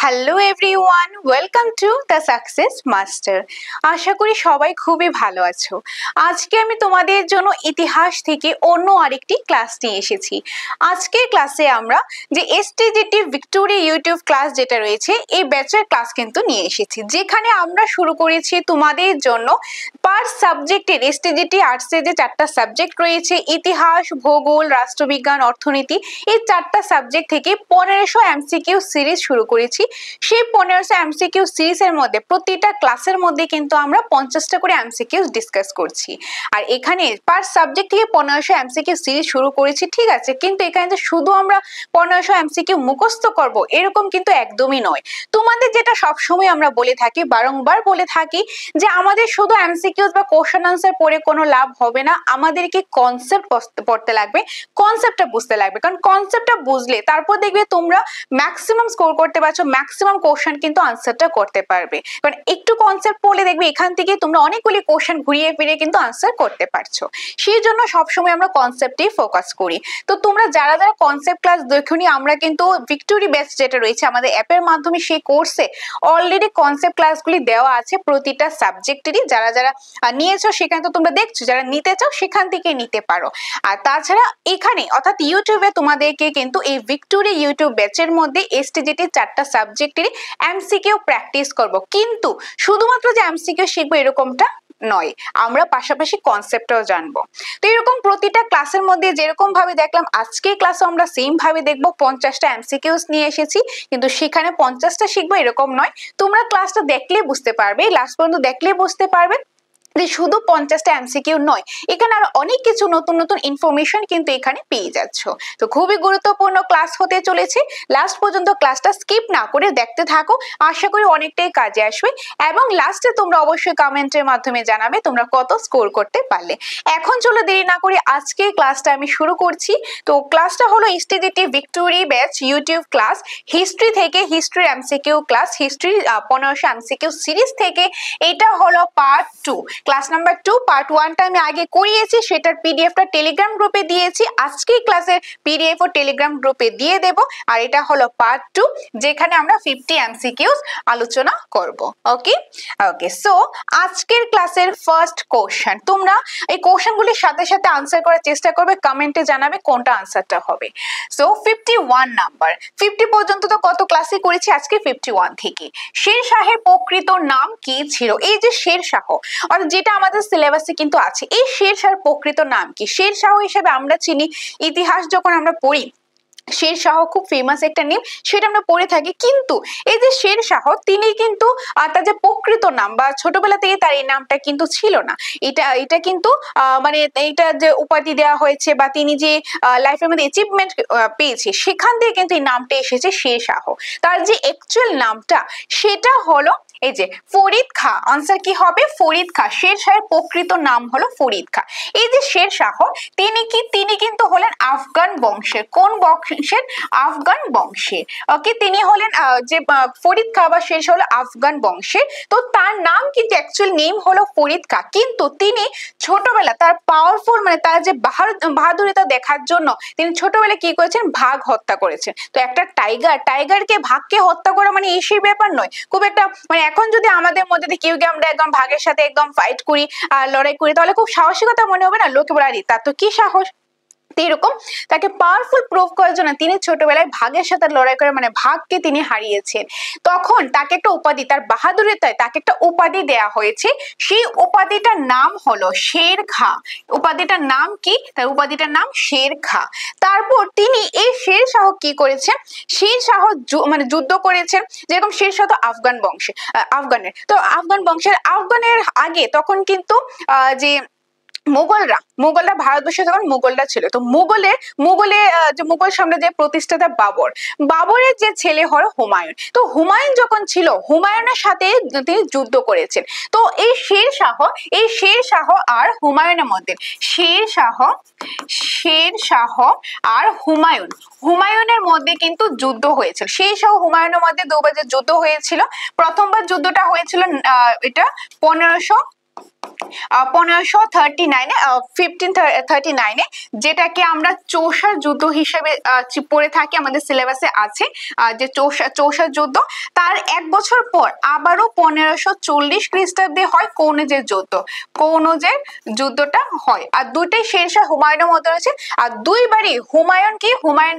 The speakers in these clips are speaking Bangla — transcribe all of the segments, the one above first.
Hello everyone, welcome to the success master. আশা করি সবাই খুবই ভালো আছো। আজকে আমি তোমাদের জন্য ইতিহাস থেকে অন্য আরেকটি ক্লাস নিয়ে এসেছি। আজকের ক্লাসে আমরা যে এসটিজিটি ভিক্টোরিয়া ইউটিউব ক্লাস যেটা রয়েছে এই ব্যাচের ক্লাস কিন্তু নিয়ে এসেছি, যেখানে আমরা শুরু করেছি তোমাদের জন্য পার সাবজেক্টের এসটিজিটি আর্টসের যে 4টা সাবজেক্ট রয়েছে, ইতিহাস, ভূগোল, রাষ্ট্রবিজ্ঞান, অর্থনীতি, এই 4টা সাবজেক্ট থেকে 1500 এমসিকিউ সিরিজ শুরু করেছি। সেই 1500 এমসিকিউ সিরিজের মধ্যে প্রতিটা ক্লাসের মধ্যে কিন্তু আমরা 50টা করে এমসিকিউ ডিসকাস করছি। আর এখানে পার সাবজেক্ট থেকে 1500 এমসিকিউ সিরিজ শুরু করেছি, ঠিক আছে, কিন্তু এখানে যে শুধু আমরা 1500 এমসিকিউ মুখস্থ করব এরকম কিন্তু একদমই নয়। তোমাদের যেটা সবসময় আমরা বলে থাকি, বারংবার বলে থাকি, যে আমাদের শুধু এমসিকিউজ বা কোশ্চেন আনসার পড়ে কোনো লাভ হবে না, আমাদেরকে কনসেপ্ট পড়তে লাগবে, কনসেপ্টটা বুঝতে লাগবে। কারণ কনসেপ্টটা বুঝলে তারপর দেখবে তোমরা ম্যাক্সিমাম স্কোর করতে পারছো, ম্যাক্সিমাম কোশ্চেন কিন্তু আনসারটা করতে পারবে। কারণ একটু কনসেপ্ট পড়লে দেখবে এখান থেকে তোমরা অনেকগুলি কোশ্চেন ঘুরিয়ে ফিরিয়ে কিন্তু আনসার করতে পারছো। সেই জন্য সবসময় আমরা কনসেপ্টেই ফোকাস করি। তো তোমরা যারা যারা কনসেপ্ট ক্লাস দেখোনি, আমরা কিন্তু ভিক্টোরি ব্যাচ যেটা রয়েছে আমাদের অ্যাপের মাধ্যমে, সেই কোর্সে অলরেডি কনসেপ্ট ক্লাসগুলি দেওয়া আছে প্রতিটা সাবজেক্টেরই। যারা যারা নিয়েছো সেখানে তো তোমরা দেখছো, যারা নিতে চাও সেখান থেকে নিতে পারো। আর তাছাড়া এখানে অর্থাৎ ইউটিউবে তোমাদেরকে কিন্তু এই ভিক্টোরি ইউটিউব ব্যাচের মধ্যে এসটিজিটি 4টা সাবজেক্টেরই এমসিকিউ প্র্যাকটিস করব। কিন্তু শুধুমাত্র যে এমসিকিউ শিখবো এরকমটা নয়, আমরা পাশাপাশি কনসেপ্টটাও জানবো। তো এরকম প্রতিটা ক্লাসের মধ্যে যেরকম ভাবে দেখলাম, আজকে ক্লাসে আমরা সেম ভাবে দেখবো। 50টা এমসিকিউস নিয়ে এসেছি, কিন্তু সেখানে 50টা শিখবো এরকম নয়। তোমরা ক্লাসটা দেখলে বুঝতে পারবে, লাস্ট পর্যন্ত দেখলে বুঝতে পারবে যে শুধু 50টা এমসিকিউ নয়, এখানে আরো অনেক কিছু নতুন নতুন ইনফরমেশন কিন্তু এখানে পেয়ে যাচ্ছ। তো খুবই গুরুত্বপূর্ণ ক্লাস হতে চলেছে, লাস্ট পর্যন্ত ক্লাসটা স্কিপ না করে দেখতে থাকো, আশা করি অনেকটাই কাজে আসবে। এবং লাস্টে তোমরা অবশ্যই কমেন্টের মাধ্যমে জানাবে তোমরা কত স্কোর করতে পারলে। এখন চলো দেরি না করে আজকে ক্লাসটা আমি শুরু করছি। তো ক্লাসটা হলো STGT victory batch YouTube class, history থেকে, হিস্ট্রির MCQ class, history 1500 MCQ series থেকে। এটা হলো পার্ট 2, ক্লাস নাম্বার 2। পার্ট 1টা আমি আগে করিয়েছি, সেটার পিডিএফটা টেলিগ্রাম গ্রুপে দিয়েছি, আজকে ক্লাসের পিডিএফ ও টেলিগ্রাম গ্রুপে দিয়ে দেব। আর এটা হলো পার্ট 2, যেখানে আমরা 50 এমসিকিউস আলোচনা করব। ওকে ওকে, সো আজকের ক্লাসের ফার্স্ট কোশ্চেন, তোমরা এই কোশ্চেনগুলির সাথে সাথে আনসার করার চেষ্টা করবে, কমেন্টে জানাবে কোনটা আনসারটা হবে। সো 51 নাম্বার, 50 পর্যন্ত তো কত ক্লাসে করেছি, আজকে 51 থেকে। শের শাহের প্রকৃত নাম কি ছিল? এই যে শের শাহ, অর্থাৎ যেটা আমাদের সিলেবাসে কিন্তু আছে, এই শের শাহর প্রকৃত নাম কি? শের শাহ হিসেবে আমরা চিনি, ইতিহাস যখন আমরা পড়ি শের শাহ খুব ফেমাস একটা নেম, সেটা আমরা পড়ে থাকি। কিন্তু এই যে শের শাহ, তিনি কিন্তু তার যে প্রকৃত নাম বা ছোটবেলা থেকে তার এই নামটা কিন্তু ছিল না। এটা কিন্তু মানে এটা যে উপাধি দেওয়া হয়েছে বা তিনি যে লাইফের মধ্যে অ্যাচিভমেন্ট পেয়েছে, সেখান থেকে কিন্তু এই নামটা এসেছে শের শাহ। তার যে অ্যাকচুয়াল নামটা সেটা হলো এই যে ফরিদ খাঁ। আনসার কি হবে? ফরিদ খাঁ। শের শাহের প্রকৃত নাম হলো ফরিদ খাঁ। এই যে শের শাহ, তিনি কিন্তু হলেন আফগান বংশের। কোন বংশের? আফগান বংশের। ওকে, তিনি হলেন যে ফরিদ খাঁ বা শের শাহ হলো আফগান বংশের। তো তার নাম কিন্তু অ্যাকচুয়াল নেম হলো ফরিদ খাঁ, কিন্তু তিনি ছোটবেলা তার পাওয়ারফুল মানে তার যে বাহাদুরিতা দেখার জন্য তিনি ছোটবেলায় কি করেছেন? বাঘ হত্যা করেছেন। তো একটা টাইগারকে ভাগকে হত্যা করা মানে এই সেই ব্যাপার নয়, খুব একটা মানে এখন যদি আমাদের মধ্যে কেউ আমরা একদম ভাগের সাথে একদম ফাইট করি আর লড়াই করি, তাহলে খুব সাহসিকতা মনে হবে না, লোকে বলে আরে তার তো কি সাহস। এরকম তাকে পাওয়ারফুল প্রুভ করার জন্য তিনি ছোটবেলায় ভাগের সাথে লড়াই করে মানে ভাগকে তিনি হারিয়েছেন। তখন তাকে একটা উপাধি, তার বাহাদুরিতায় তাকে একটা উপাধি দেয়া হয়েছে। সেই উপাধিটার নাম হলো শের খাঁ। উপাধিটার নাম কি? তার উপাধিটার নাম শের খাঁ। তারপর তিনি এই শের শাহ কি করেছেন? শের শাহ মানে যুদ্ধ করেছেন। যেরকম শের শাহ তো আফগান বংশে, আফগানের, তো আফগান বংশের, আফগানের আগে তখন কিন্তু যে মুঘলরা ভারতবর্ষে যখন মুঘলরা ছিল, তো মুঘল সাম্রাজ্যের প্রতিষ্ঠাতা বাবরের যে ছেলে হলো হুমায়ুন। তো হুমায়ুন যখন ছিল, হুমায়ুনের সাথে তিনি যুদ্ধ করেছেন। তো এই শের শাহ আর হুমায়ুনের মধ্যে, শের শাহ আর হুমায়ুনের মধ্যে কিন্তু যুদ্ধ হয়েছিল। শের শাহ হুমায়ুনের মধ্যে দুবার যে যুদ্ধ হয়েছিল, প্রথমবার যুদ্ধটা হয়েছিল এটা 1500 1539-এ 1539-এ, যেটাকে আমরা চৌসার যুদ্ধ হিসেবে পড়ে থাকি, আমাদের সিলেবাসে আছে যে চৌসার যুদ্ধ। তার এক বছর পর আবারও 1540 খ্রিস্টাব্দে হয় কনৌজের যুদ্ধ। কনৌজের যুদ্ধটা হয়, আর দুইটাই শেরশাহ হুমায়ুনের মধ্যে রয়েছে। আর দুইবারই হুমায়ুন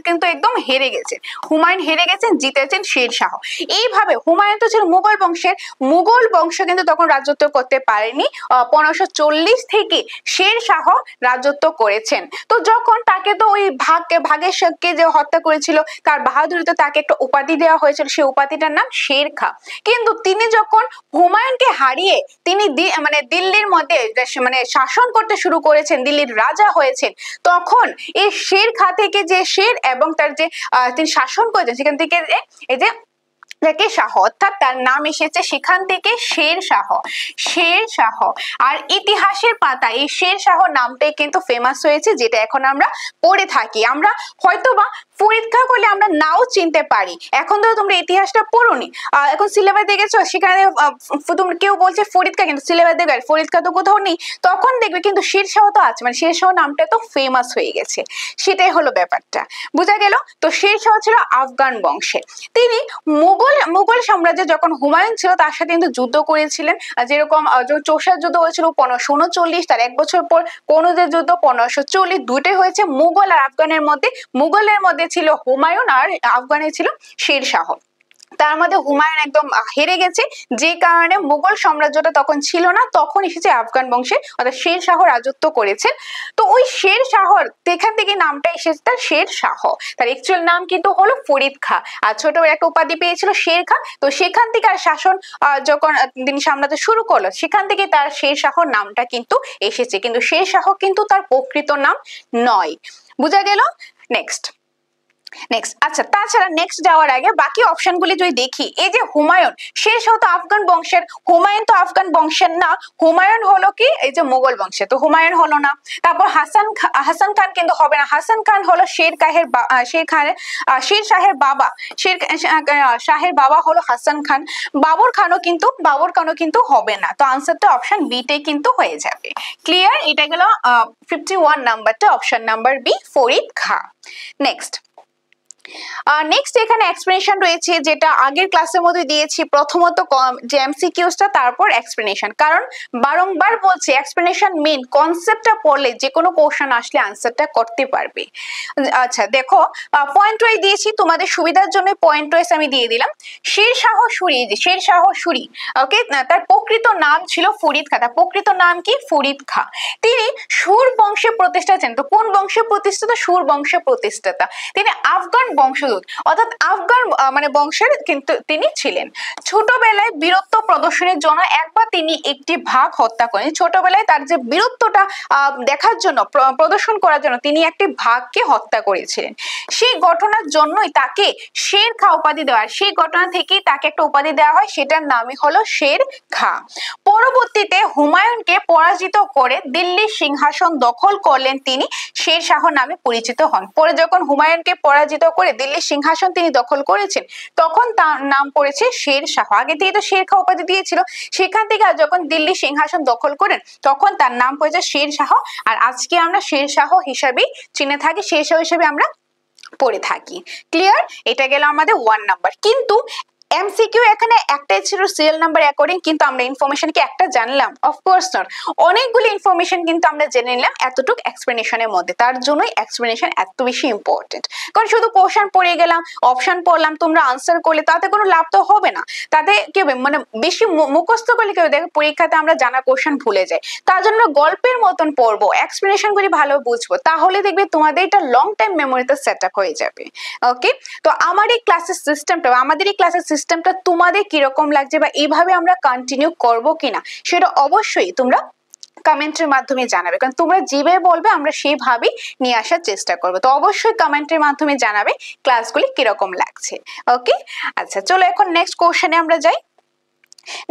কিন্তু একদম হেরে গেছে, হুমায়ুন হেরে গেছেন, জিতেছেন শেরশাহ। এইভাবে হুমায়ুন তো ছিল মুঘল বংশের, মুঘল বংশ কিন্তু তখন রাজত্ব করতে পারেনি। 1540 থেকে শেরশাহ রাজত্ব করেছেন। তো যখন তাকে তো ওই ভাগের শেখকে যে হত্যা করেছিল, তার বাহাদুরিতে তাকে একটা উপাধি দেওয়া হয়েছিল, সেই উপাধিটার নাম শের খাঁ। কিন্তু তিনি যখন হুমায়ুনকে হারিয়ে তিনি মানে দিল্লির মধ্যে মানে শাসন করতে শুরু করেছেন, দিল্লির রাজা হয়েছেন, তখন এই শের খাঁ থেকে যে শের এবং তার যে তিনি শাসন করেছেন, সেখান থেকে এই যে শাহ, অর্থাৎ তার নাম এসেছে সেখান থেকে শেরশাহ। শেরশাহ। আর ইতিহাসের পাতায় এই শেরশাহ নামটাই কিন্তু ফেমাস হয়েছে, যেটা এখন আমরা পড়ে থাকি। আমরা হয়তোবা ফরিদ খাঁ করলে আমরা নাও চিনতে পারি। এখন তো তোমরা ইতিহাসটা পড়োনি, এখন সিলেবাস দেখেছো, সেখানে তোমরা কেউ বলছে ফরিদ খাঁ, কিন্তু সিলেবাস দেখবে ফরিদ খাঁ তো কোথাও নেই। তখন দেখবে কিন্তু শেরশাহ তো আছে, মানে শেরশাহ নামটা তো ফেমাস হয়ে গেছে, সেটাই হলো ব্যাপারটা। বোঝা গেল? তো শেরশাহ ছিল আফগান বংশের। তিনি মুঘল সাম্রাজ্যে যখন হুমায়ুন ছিল তার সাথে কিন্তু যুদ্ধ করেছিলেন। যেরকম চৌসার যুদ্ধ হয়েছিল 1539, তার এক বছর পর কনৌজের যুদ্ধ 1540, দুটোই হয়েছে মুঘল আর আফগানের মধ্যে। মুঘলের মধ্যে ছিল হুমায়ুন আর আফগানে ছিল শেরশাহ। তার মধ্যে হুমায়ুন একদম হেরে গেছে, যে কারণে মুঘল সাম্রাজ্যটা তখন ছিল না, তখন এসেছে আফগান বংশে, অর্থাৎ শেরশাহ রাজত্ব করেছেন। তো ওই শেরশাহর এখান থেকে নামটা এসেছে তার শেরশাহ। তার অ্যাকচুয়াল নাম কিন্তু হলো ফরিদ খাঁ, আর ছোটবেলায় একটা উপাধি পেয়েছিল শের খাঁ। তো সেখান থেকে আর শাসন যখন তিনি সামলাতে শুরু করলো, সেখান থেকে তার শেরশাহ নামটা কিন্তু এসেছে, কিন্তু শেরশাহ কিন্তু তার প্রকৃত নাম নয়। বোঝা গেল? নেক্সট। আচ্ছা, তাছাড়া নেক্সট যাওয়ার আগে বাকি অপশনগুলি যদি দেখি, এই যে হুমায়ুন, শেরশাহ তো আফগান বংশের, হুমায়ুন তো আফগান বংশের না, হুমায়ুন হলো কি এই যে মুঘল বংশের, তো হুমায়ুন হলো না। তারপর হাসান খান কিন্তু হবে না, হাসান খান হলো শের শাহের বাবা, শাহের বাবা হলো হাসান খান। বাবর খানও কিন্তু হবে না, তো আনসারটা অপশন বি তে কিন্তু হয়ে যাবে। ক্লিয়ার? এটা গেল 51 নাম্বারটা, option number B, Farid Khan. Next এখানে এক্সপ্লেনেশন রয়েছে, যেটা আগের ক্লাসের মধ্যে দিয়েছি। প্রথমত যে এমসিকিউসটা, তারপর এক্সপ্লেনেশন, কারণ বারংবার বলছে এক্সপ্লেনেশন মেন, কনসেপ্টটা পড়লে যে কোনো কোশ্চেন আসলে আনসারটা করতে পারবে। আচ্ছা দেখো, পয়েন্ট ওয়াইজ দিয়েছি, তোমাদের সুবিধার জন্য পয়েন্ট ওয়াইজ আমি দিয়ে দিলাম। শেরশাহ সূরি, ওকে, তার প্রকৃত নাম ছিল ফরিদ খাঁ। তার প্রকৃত নাম কি? ফরিদ খাঁ। তিনি সুর বংশের প্রতিষ্ঠাতা ছিলেন। তো কোন বংশের প্রতিষ্ঠাতা? সুর বংশের প্রতিষ্ঠাতা। তিনি আফগান বংশোদ্ভূত, অর্থাৎ আফগান মানে বংশের কিন্তু তিনি ছিলেন। ছোটবেলায় বীরত্ব প্রদর্শনের জন্য একবার তিনি একটি বাঘ হত্যা করেন। ছোটবেলায় তার যে বীরত্বটা দেখার জন্য, প্রদর্শন করার জন্য তিনি একটি বাঘকে হত্যা করেছিলেন। সেই ঘটনার জন্যই তাকে শের খাঁ উপাধি দেওয়া হয়। সেই ঘটনা থেকেই তাকে একটা উপাধি দেওয়া হয়, সেটার নামই হলো শের খাঁ। পরবর্তীতে হুমায়ুনকে পরাজিত করে দিল্লির সিংহাসন দখল করলেন তিনি, শেরশাহ নামে পরিচিত হন। পরে যখন হুমায়ুনকে পরাজিত করে দিল্লির সিংহাসন তিনি দখল করেছেন, তখন তার নাম পড়েছে শেরশাহ। আগে থেকে তো শের খাঁ উপাধি দিয়েছিল, সেখান থেকে যখন দিল্লি সিংহাসন দখল করেন, তখন তার নাম পড়েছে শেরশাহ। আর আজকে আমরা শেরশাহ হিসাবেই চিনে থাকি, শেরশাহ হিসেবে আমরা পড়ে থাকি। ক্লিয়ার? এটা গেল আমাদের 1 নাম্বার। কিন্তু এমসিকিউ এখানে একটাই ছিল, সিরিয়াল নাম্বার অ্যাকর্ডিং, কিন্তু আমরা ইনফরমেশন কি একটা জানলাম? অফকোর্স নট, অনেকগুলো ইনফরমেশন কিন্তু আমরা জেনে নিলাম এতটুকু এক্সপ্লেনেশনের মধ্যে। তার জন্যই এক্সপ্লেনেশন এত বেশি ইম্পর্টেন্ট। কারণ শুধু কোশ্চেন পড়ে গেলাম, অপশন পড়লাম, তোমরা আনসার করলে তাতে কোনো লাভ তো হবে না। তাতে কি হবে, মানে বেশি মুখস্থ করলে কেউ দেখো পরীক্ষাতে আমরা জানা কোশ্চেন ভুলে যাই। তার জন্য গল্পের মতন পড়বো, এক্সপ্লেনেশন গুলি ভালো বুঝবো, তাহলে দেখবে তোমাদের এটা লং টাইম মেমোরিতে সেট আপ হয়ে যাবে। ওকে, তো আমাদের এই ক্লাসের সিস্টেমটা তোমাদের কিরকম লাগছে, বা এইভাবে আমরা কন্টিনিউ করব কিনা, সেটা অবশ্যই তোমরা কমেন্টের মাধ্যমে জানাবে। কারণ তোমরা যেভাবে বলবে আমরা সেইভাবেই নিয়ে আসার চেষ্টা করবো। তো অবশ্যই কমেন্টের মাধ্যমে জানাবে ক্লাসগুলি কিরকম লাগছে। ওকে, আচ্ছা চলো এখন নেক্সট কোশ্চেনে আমরা যাই।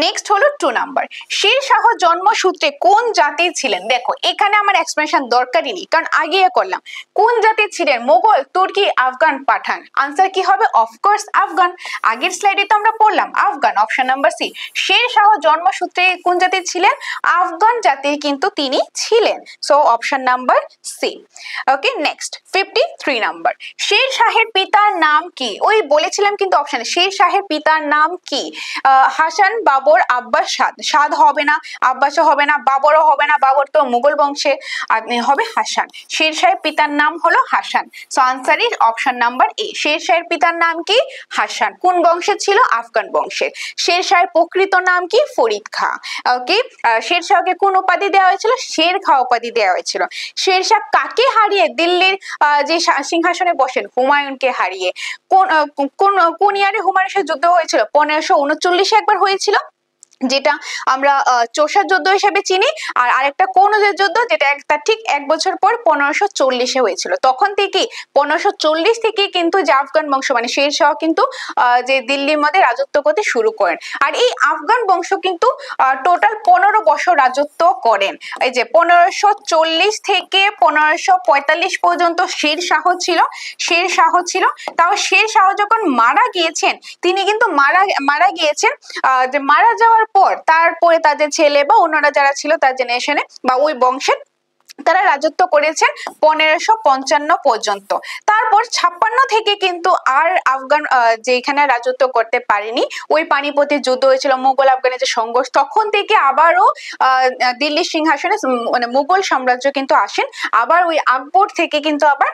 নেক্সট হলো 2 নাম্বার, শের শাহ জন্মসূত্রে কোন জাতির ছিলেন? দেখো এখানে আমার এক্সপ্লেনেশন দরকারই নেই, কারণ আগে করলাম। কোন জাতির ছিলেন? মোগল, তুর্কি, আফগান, পাঠান। আনসার কি হবে? অফকোর্স আফগান। আগের স্লাইডে তো আমরা পড়লাম Afghan, option number C. Sher Shah জন্মসূত্রে কোন জাতির ছিলেন? আফগান জাতির কিন্তু তিনি ছিলেন, সো অপশন নাম্বার সি। ওকে, নেক্সট 53 নাম্বার, শের শাহের পিতার নাম কি? ওই বলেছিলাম কিন্তু অপশনে, শের শাহের পিতার নাম কি? হাসান, বাবর, আব্বাস, সাদ। সাদ হবে না, আব্বাসও হবে না, বাবরও হবে না, বাবর তো মুঘল বংশে, হবে হাসান। শের শাহের পিতার নাম হলো Hasan, so answer is option number A. Sher শাহের পিতার নাম কি? হাসান। কোন বংশের ছিল? আফগান বংশের। শের শাহের প্রকৃত নাম কি? ফরিদ খাঁ। ওকে, শের শাহকে কোন উপাধি দেওয়া হয়েছিল? শের খাঁ উপাধি দেওয়া হয়েছিল। শের শাহ কাকে হারিয়ে দিল্লির যে সিংহাসনে বসেন? হুমায়ুনকে হারিয়ে। কোন কোন কোন ইয়ারে হুমায়ুনের সাথে যুদ্ধ হয়েছিল? 1539 একবার হয়েছিল, যেটা আমরা চোষা যুদ্ধ হিসেবে চিনি। আর আরেকটা কোন যুদ্ধ, যেটা তার ঠিক 1 বছর পর 1540 হয়েছিল। তখন থেকে 1540 থেকে কিন্তু যে আফগান বংশ মানে শের শাহ কিন্তু যে দিল্লির মধ্যে রাজত্ব করতে শুরু করেন। আর এই আফগান বংশ কিন্তু টোটাল 15 বছর রাজত্ব করেন। এই যে 1540 থেকে 1545 পর্যন্ত শের শাহ ছিল। তাও শের শাহ যখন মারা গিয়েছেন, তিনি কিন্তু মারা গিয়েছেন, যে মারা যাওয়ার পর তারপরে তাদের ছেলে বা অন্যরা যারা ছিল তার জেনারেশনে বা ওই বংশের, তারা রাজত্ব করেছেন 1555 পর্যন্ত। তারপর 56 থেকে কিন্তু আর আফগান যে এখানে রাজত্ব করতে পারেনি। ওই পানিপথের যুদ্ধ হয়েছিল, মুঘল আফগানের যে সংঘর্ষ, তখন থেকে আবারও দিল্লির সিংহাসনে মানে মুঘল সাম্রাজ্য কিন্তু আসেন। আবার ওই আকবর থেকে কিন্তু আবার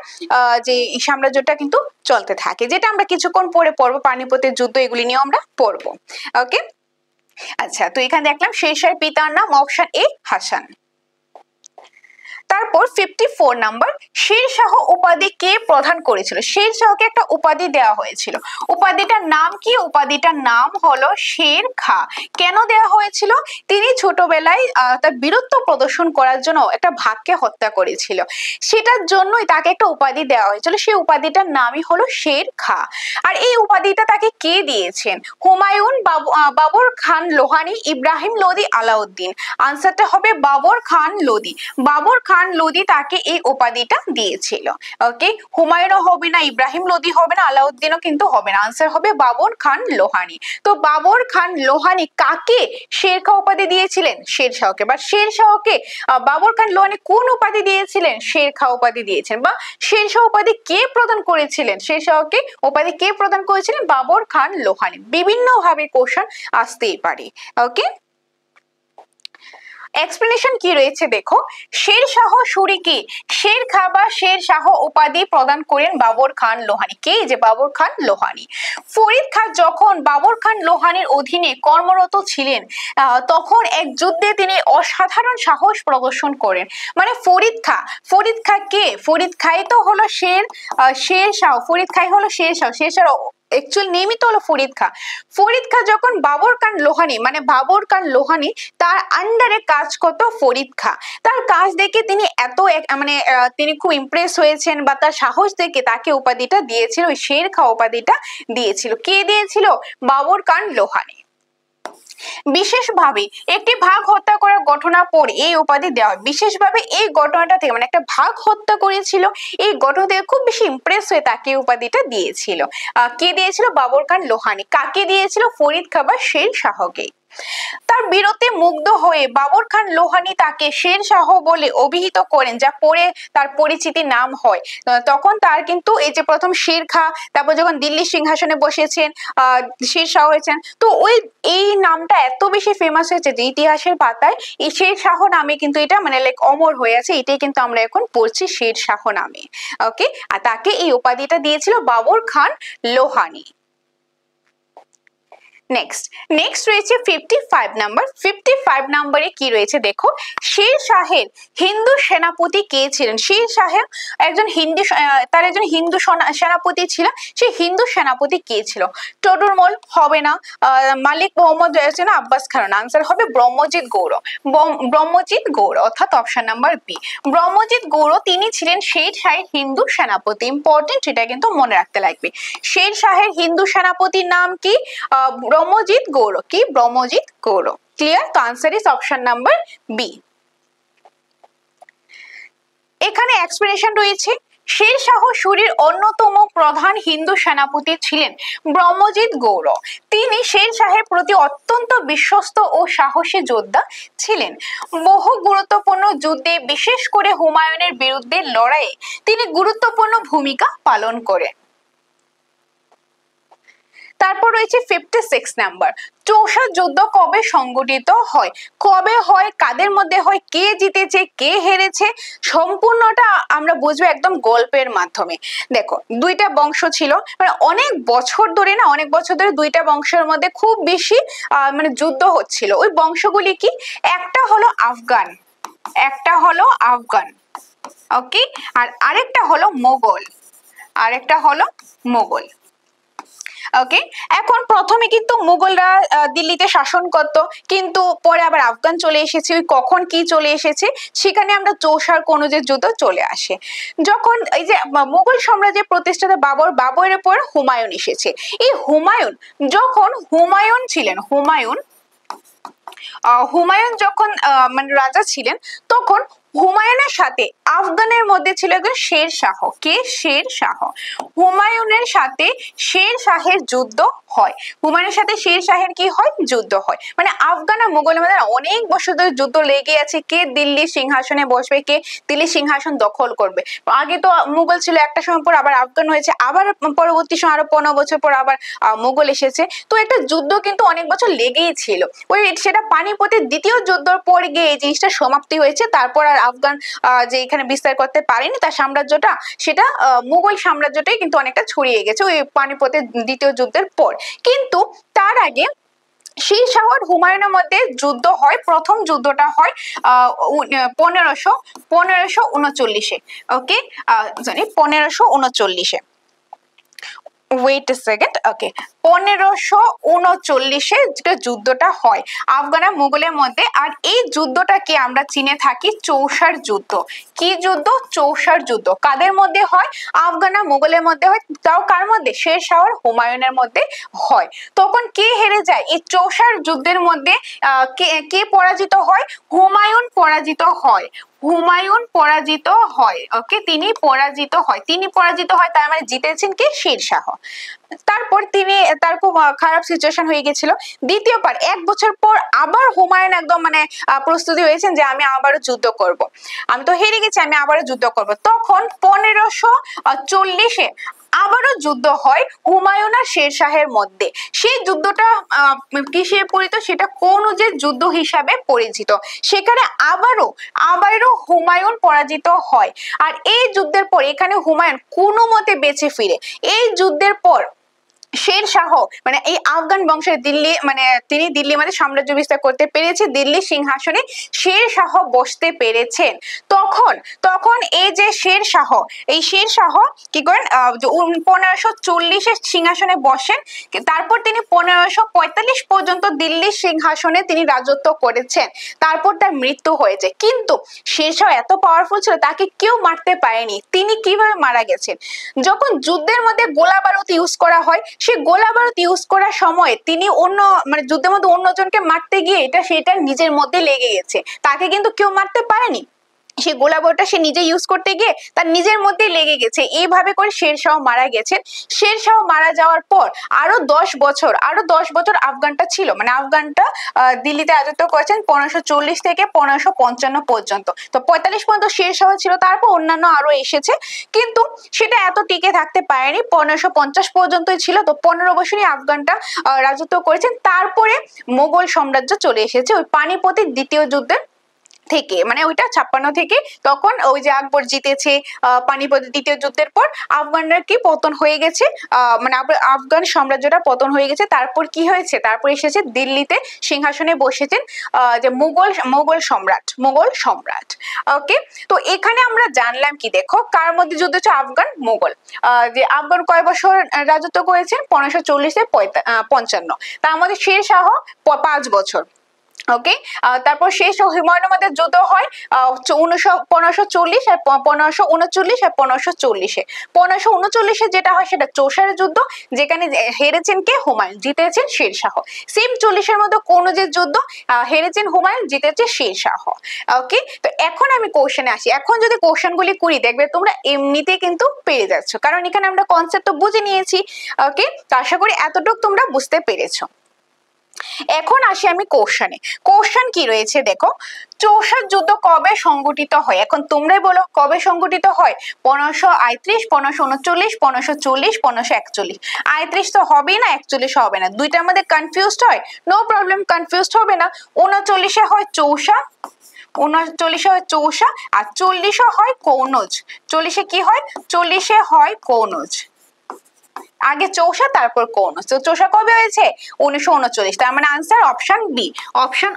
যে সাম্রাজ্যটা কিন্তু চলতে থাকে, যেটা আমরা কিছুক্ষণ পরে পড়বো। পানিপথের যুদ্ধ এগুলি নিয়েও আমরা পড়বো। ওকে, আচ্ছা, তো এখানে দেখলাম শের শাহের পিতার নাম অপশন এ হাসান। তারপর 54 নাম্বার, শের শাহ উপাধি কে প্রদান করেছিল? শের শাহকে একটা উপাধি দেওয়া হয়েছিল, উপাধিটার নাম কি? উপাধিটার নাম হলো শের খাঁ। কেন দেওয়া হয়েছিল? তিনি ছোটবেলায় তার বীরত্ব প্রদর্শন করার জন্য একটা ভাগকে হত্যা করেছিল, সেটার জন্যই তাকে একটা উপাধি দেওয়া হয়েছিল। সেই উপাধিটার নামই হলো শের খাঁ। আর এই উপাধিটা তাকে কে দিয়েছেন? হুমায়ুন, বাবর খান লোহানী, ইব্রাহিম লোদি, আলাউদ্দিন। আনসারটা হবে বাবর খান লোদি। বাবর খান লোদি তাকে এই উপাধিটা দিয়েছিল। ওকে, হুমায়ুনও হবে না, ইব্রাহিম লোদি হবে না, আলাউদ্দিনও কিন্তু হবে না। আনসার হবে বাবর খান লোহানী। তো বাবর খান লোহানী কাকে শের খাঁ উপাধি দিয়েছিলেন? শের শাহকে। বা শের শাহকে বাবর খান লোহানী কোন উপাধি দিয়েছিলেন? শের খাঁ উপাধি দিয়েছেন। বা শের শাহ উপাধি কে প্রদান করেছিলেন? শের শাহকে উপাধি কে প্রদান করেছিলেন? বাবর খান লোহানী। বিভিন্ন ভাবে কোশ্চেন আসতেই পারে। ওকে, এক্সপ্লেনেশন কি রয়েছে দেখো। শের শাহ সুরিকে শের খাঁ বা শের শাহ উপাধি প্রদান করেন বাবর খান লোহানী। কে? যে বাবর খান লোহানী। ফরিদ খাঁ যখন বাবর খান লোহানীর অধীনে কর্মরত ছিলেন, তখন এক যুদ্ধে তিনি অসাধারণ সাহস প্রদর্শন করেন। মানে ফরিদ খাঁ কে? ফরিদ খাই তো হলো শের শাহ। ফরিদ খাই হলো শের শাহ। শের শাহ অ্যাকচুয়াল নেমই তো হলো ফরিদ খাঁ। ফরিদ খাঁ যখন বাবর খান লোহানী মানে বাবর খান লোহানী তার আন্ডারে কাজ করত ফরিদ খাঁ, তার কাজ দেখে তিনি মানে তিনি খুব ইমপ্রেস হয়েছেন, বা তার সাহস দেখে তাকে উপাধিটা দিয়েছিল, ওই শের খাঁ উপাধিটা দিয়েছিল। কে দিয়েছিল? বাবর খান লোহানী। বিশেষভাবে একটি ভাগ হত্যা করার ঘটনা পর এই উপাধি দেওয়া হয়। বিশেষভাবে এই ঘটনাটা থেকে মানে একটা ভাগ হত্যা করেছিল, এই ঘটনা থেকে খুব বেশি ইমপ্রেস হয়ে তাকে উপাধিটা দিয়েছিল। কে দিয়েছিল? বাবর খান লোহানী। কাকে দিয়েছিল? ফরিদ খাঁ বা শের শাহকে। তার বীরত্বে মুগ্ধ হয়ে বাবর খান লোহানী তাকে শের শাহ বলে অভিহিত করেন, যা পরে তার পরিচিতি নাম হয়। তখন তার কিন্তু এই যে প্রথম শের খাঁ, তারপর যখন দিল্লি সিংহাসনে বসেছেন শের শাহ হয়েছেন, তো এই নামটা এত বেশি ফেমাস হয়েছে যে ইতিহাসের পাতায় এই শের শাহ নামে কিন্তু এটা মানে লাইক অমর হয়ে আছে। এটাই কিন্তু আমরা এখন পড়ছি শের শাহ নামে। ওকে, আর তাকে এই উপাধিটা দিয়েছিল বাবর খান লোহানী। নেক্সট রয়েছে 55 নাম্বার। 55 নাম্বারে কি রয়েছে দেখো। শের শাহের হিন্দু সেনাপতি কে ছিলেন? শের শাহের একজন হিন্দু সেনাপতি ছিল। সেই হিন্দু সেনাপতি কে ছিল? টডরমল হবে না, মালিক মোহাম্মদ জয়াসিন, আব্বাস খান। আনসার হবে ব্রহ্মজিৎ গৌড়, অর্থাৎ option number B, Brahmajit Gaur. তিনি ছিলেন শের শাহের হিন্দু সেনাপতি। ইম্পর্টেন্ট, এটা কিন্তু মনে রাখতে লাগবে। শের শাহের হিন্দু সেনাপতির নাম কি? ব্রহ্মজিৎ গৌড়। কি? ব্রহ্মজিৎ গৌড়। ক্লিয়ার? তো answer is option number B. এখানে এক্সপ্লেনেশন রয়েছে, শের শাহ সুরির অন্যতম প্রধান হিন্দু সেনাপতি ছিলেন ব্রহ্মজিৎ গৌড়। তিনি শের শাহের প্রতি অত্যন্ত বিশ্বস্ত ও সাহসী যোদ্ধা ছিলেন। বহু গুরুত্বপূর্ণ যুদ্ধে, বিশেষ করে হুমায়ুনের বিরুদ্ধে লড়াইয়ে তিনি গুরুত্বপূর্ণ ভূমিকা পালন করেন। তারপর রয়েছে 56 নাম্বার, চৌসা যুদ্ধ কবে সংগঠিত হয়? কবে হয়, কাদের মধ্যে হয়, কে জিতেছে, কে হেরেছে, সম্পূর্ণটা আমরা বুঝবো একদম গল্পের মাধ্যমে। দেখো, দুইটা বংশ ছিল, মানে অনেক বছর ধরে দুইটা বংশের মধ্যে খুব বেশি মানে যুদ্ধ হচ্ছিল। ওই বংশগুলি কি? একটা হলো আফগান, ওকে, আর আরেকটা হলো মোগল। ওকে, এখন প্রথমে কিন্তু মুঘলরা দিল্লিতে শাসন করতো, কিন্তু পরে আবার আফগান চলে এসেছে। ওই কখন কি চলে এসেছে, সেখানে আমরা চৌসার কনৌজের যুদ্ধ চলে আসে। যখন এই যে মুঘল সাম্রাজ্যের প্রতিষ্ঠাতা বাবরের উপর হুমায়ুন এসেছে, এই হুমায়ুন যখন হুমায়ুন যখন মানে রাজা ছিলেন, তখন হুমায়ুনের সাথে আফগানের মধ্যে ছিল একজন শের শাহ। কে? শের শাহ। হুমায়ুনের সাথে শের শাহের যুদ্ধ হয়। কি হয়? যুদ্ধ হয়। মানে আফগান আর মুঘলের মধ্যে অনেক বছর ধরে যুদ্ধ লেগে আছে, কে দিল্লির সিংহাসনে বসবে, কে দিল্লির সিংহাসন দখল করবে। আগে তো মুঘল ছিল, একটা সময় পর আবার আফগান হয়েছে, আবার পরবর্তী সময় আরো 15 বছর পর আবার মুঘল এসেছে। তো একটা যুদ্ধ কিন্তু অনেক বছর লেগেই ছিল। সেটা পানিপথের দ্বিতীয় যুদ্ধের পর গিয়ে এই জিনিসটা সমাপ্তি হয়েছে। তারপর আর আফগান যে এখানে বিস্তার করতে পারেনি তার সাম্রাজ্যটা, সেটা মুঘল সাম্রাজ্যটাই কিন্তু অনেকটা ছড়িয়ে গেছে ওই পানিপথের দ্বিতীয় যুদ্ধের পর। কিন্তু তার আগে শের শাহ আর হুমায়ুনের মধ্যে যুদ্ধ হয়। প্রথম যুদ্ধটা হয় 1539-এ। ওকে, 1539-এ। Wait a second. ওকে, 1539-এ যেটা যুদ্ধটা হয় আফগান আর মুঘলের মধ্যে। আর এই যুদ্ধটাকে আমরা চিনে থাকি চৌসার যুদ্ধ। কি যুদ্ধ? চৌসার যুদ্ধ। কাদের মধ্যে হয়? আফগান আর মুঘলের মধ্যে হয়। তাও কার মধ্যে? শের শাহ আর হুমায়ুনের মধ্যে হয়। তখন কে হেরে যায়? এই চৌসার যুদ্ধের মধ্যে কে পরাজিত হয়? হুমায়ুন পরাজিত হয়। ওকে, তিনি পরাজিত হয়। তার মানে জিতেছেন কে? শের শাহ। তারপর তার খুব খারাপ সিচুয়েশন হয়ে গেছিল। দ্বিতীয়বার 1 বছর পর আবার হুমায়ুন একদম মানে প্রস্তুতি হয়েছেন যে আমি আবারও যুদ্ধ করব, আমি তো হেরে গেছি, আমি আবারও যুদ্ধ করব। তখন 1540-এ আবারও যুদ্ধ হয় হুমায়ুন আর শের শাহের মধ্যে। সেই যুদ্ধটা কিসে পরিচিত? সেটা কনৌজের যুদ্ধ হিসাবে পরিচিত। সেখানে আবারও হুমায়ুন পরাজিত হয়। আর এই যুদ্ধের পর এখানে হুমায়ুন কোনো মতে বেঁচে ফিরে। এই যুদ্ধের পর শের শাহ মানে এই আফগান বংশের তিনি দিল্লি মানে সাম্রাজ্য বিস্তার করতে পেরেছে, দিল্লি সিংহাসনে শের শাহ বসতে পেরেছেন। তখন এই যে শের শাহ কি করেন? 1540-এ সিংহাসনে বসেন। তারপর তিনি 1545 পর্যন্ত দিল্লির সিংহাসনে তিনি রাজত্ব করেছেন। তারপর তার মৃত্যু হয়েছে। কিন্তু শের শাহ এত পাওয়ারফুল ছিল, তাকে কেউ মারতে পারেনি। তিনি কিভাবে মারা গেছেন? যখন যুদ্ধের মধ্যে গোলা বারুদ ইউজ করা হয়, সেই গোলা বারুদ ইউজ করার সময় তিনি যুদ্ধের মধ্যে অন্যজনকে মারতে গিয়ে সেটা নিজের মধ্যে লেগে গেছে। তাকে কিন্তু কেউ মারতে পারেনি। সে গোলা বারুদটা সে নিজে ইউজ করতে গিয়ে তার নিজের মধ্যে লেগে গেছে। এইভাবে করে শের শাহ মারা গেছেন। শের শাহ মারা যাওয়ার পর আরো 10 বছর আফগানটা ছিল, মানে আফগানটা দিল্লিতে রাজত্ব করেছেন 1540 থেকে 1555 পর্যন্ত। তো 45 পর্যন্ত শের শাহ ছিল, তারপর অন্যান্য আরো এসেছে, কিন্তু সেটা এত টিকে থাকতে পারেনি। 1550 পর্যন্তই ছিল। তো 15 বছরই আফগানটা রাজত্ব করেছেন। তারপরে মোগল সাম্রাজ্য চলে এসেছে ওই পানিপথের দ্বিতীয় যুদ্ধের থেকে, মানে ওইটা 56 থেকে। তখন ওই যে আকবর জিতেছে পানিপথের দ্বিতীয় যুদ্ধের পর, আফগানরা কি পতন হয়ে গেছে, মানে আফগান সাম্রাজ্যটা পতন হয়ে গেছে। তারপর কি হয়েছে? তারপর এসেছে দিল্লিতে সিংহাসনে বসেছেন যে মোগল সম্রাট। ওকে, তো এখানে আমরা জানলাম কি, দেখো কার মধ্যে যুদ্ধ হচ্ছে? আফগান মোগল। যে আফগান কয় বছর রাজত্ব করেছেন? 1540 থেকে 55। তার মধ্যে শের শাহ 5 বছর। ওকে, তারপর শেষ হুমায়ুনের মধ্যে যুদ্ধ হয় 1540 আর 1539 আর 1540-এ। 1539-এ যেটা হয় সেটা চৌসার যুদ্ধ, যেখানে হেরেছেন কে? হুমায়ুন, জিতেছেন শেরশাহ। সেম 40-এর মধ্যে কনৌজের যুদ্ধ, হেরেছেন হুমায়ুন, জিতেছে শেরশাহ। ওকে, তো এখন আমি কোশ্চেনে আসি। এখন যদি কোশ্চেনগুলি করি দেখবে তোমরা এমনিতে কিন্তু পেয়ে যাচ্ছ, কারণ এখানে আমরা কনসেপ্ট তো বুঝে নিয়েছি। ওকে, তো আশা করি এতটুকু তোমরা বুঝতে পেরেছো। এখন আসি আমি কোশ্চেনে। কোশ্চেন কি রয়েছে দেখো, চৌসার যুদ্ধ কবে সংগঠিত হয়? এখন তোমরাই বলো কবে সংগঠিত হয়? 1538, 1539, 1540, 1541। 38 তো হবেই না, 41 হবে না, দুইটার মধ্যে কনফিউজড হয়, নো প্রবলেম, কনফিউজড হবে না। 39-এ হয় চৌসা, 39-এ হয় চৌসা, আর 40-এ হয় কনৌজ। 40-এ কি হয়? 40-এ হয় কনৌজ। আগে চৌসা তারপর কনৌজ। তো চৌসা কবে হয়েছে? 1939। তার মানে answer option B. Option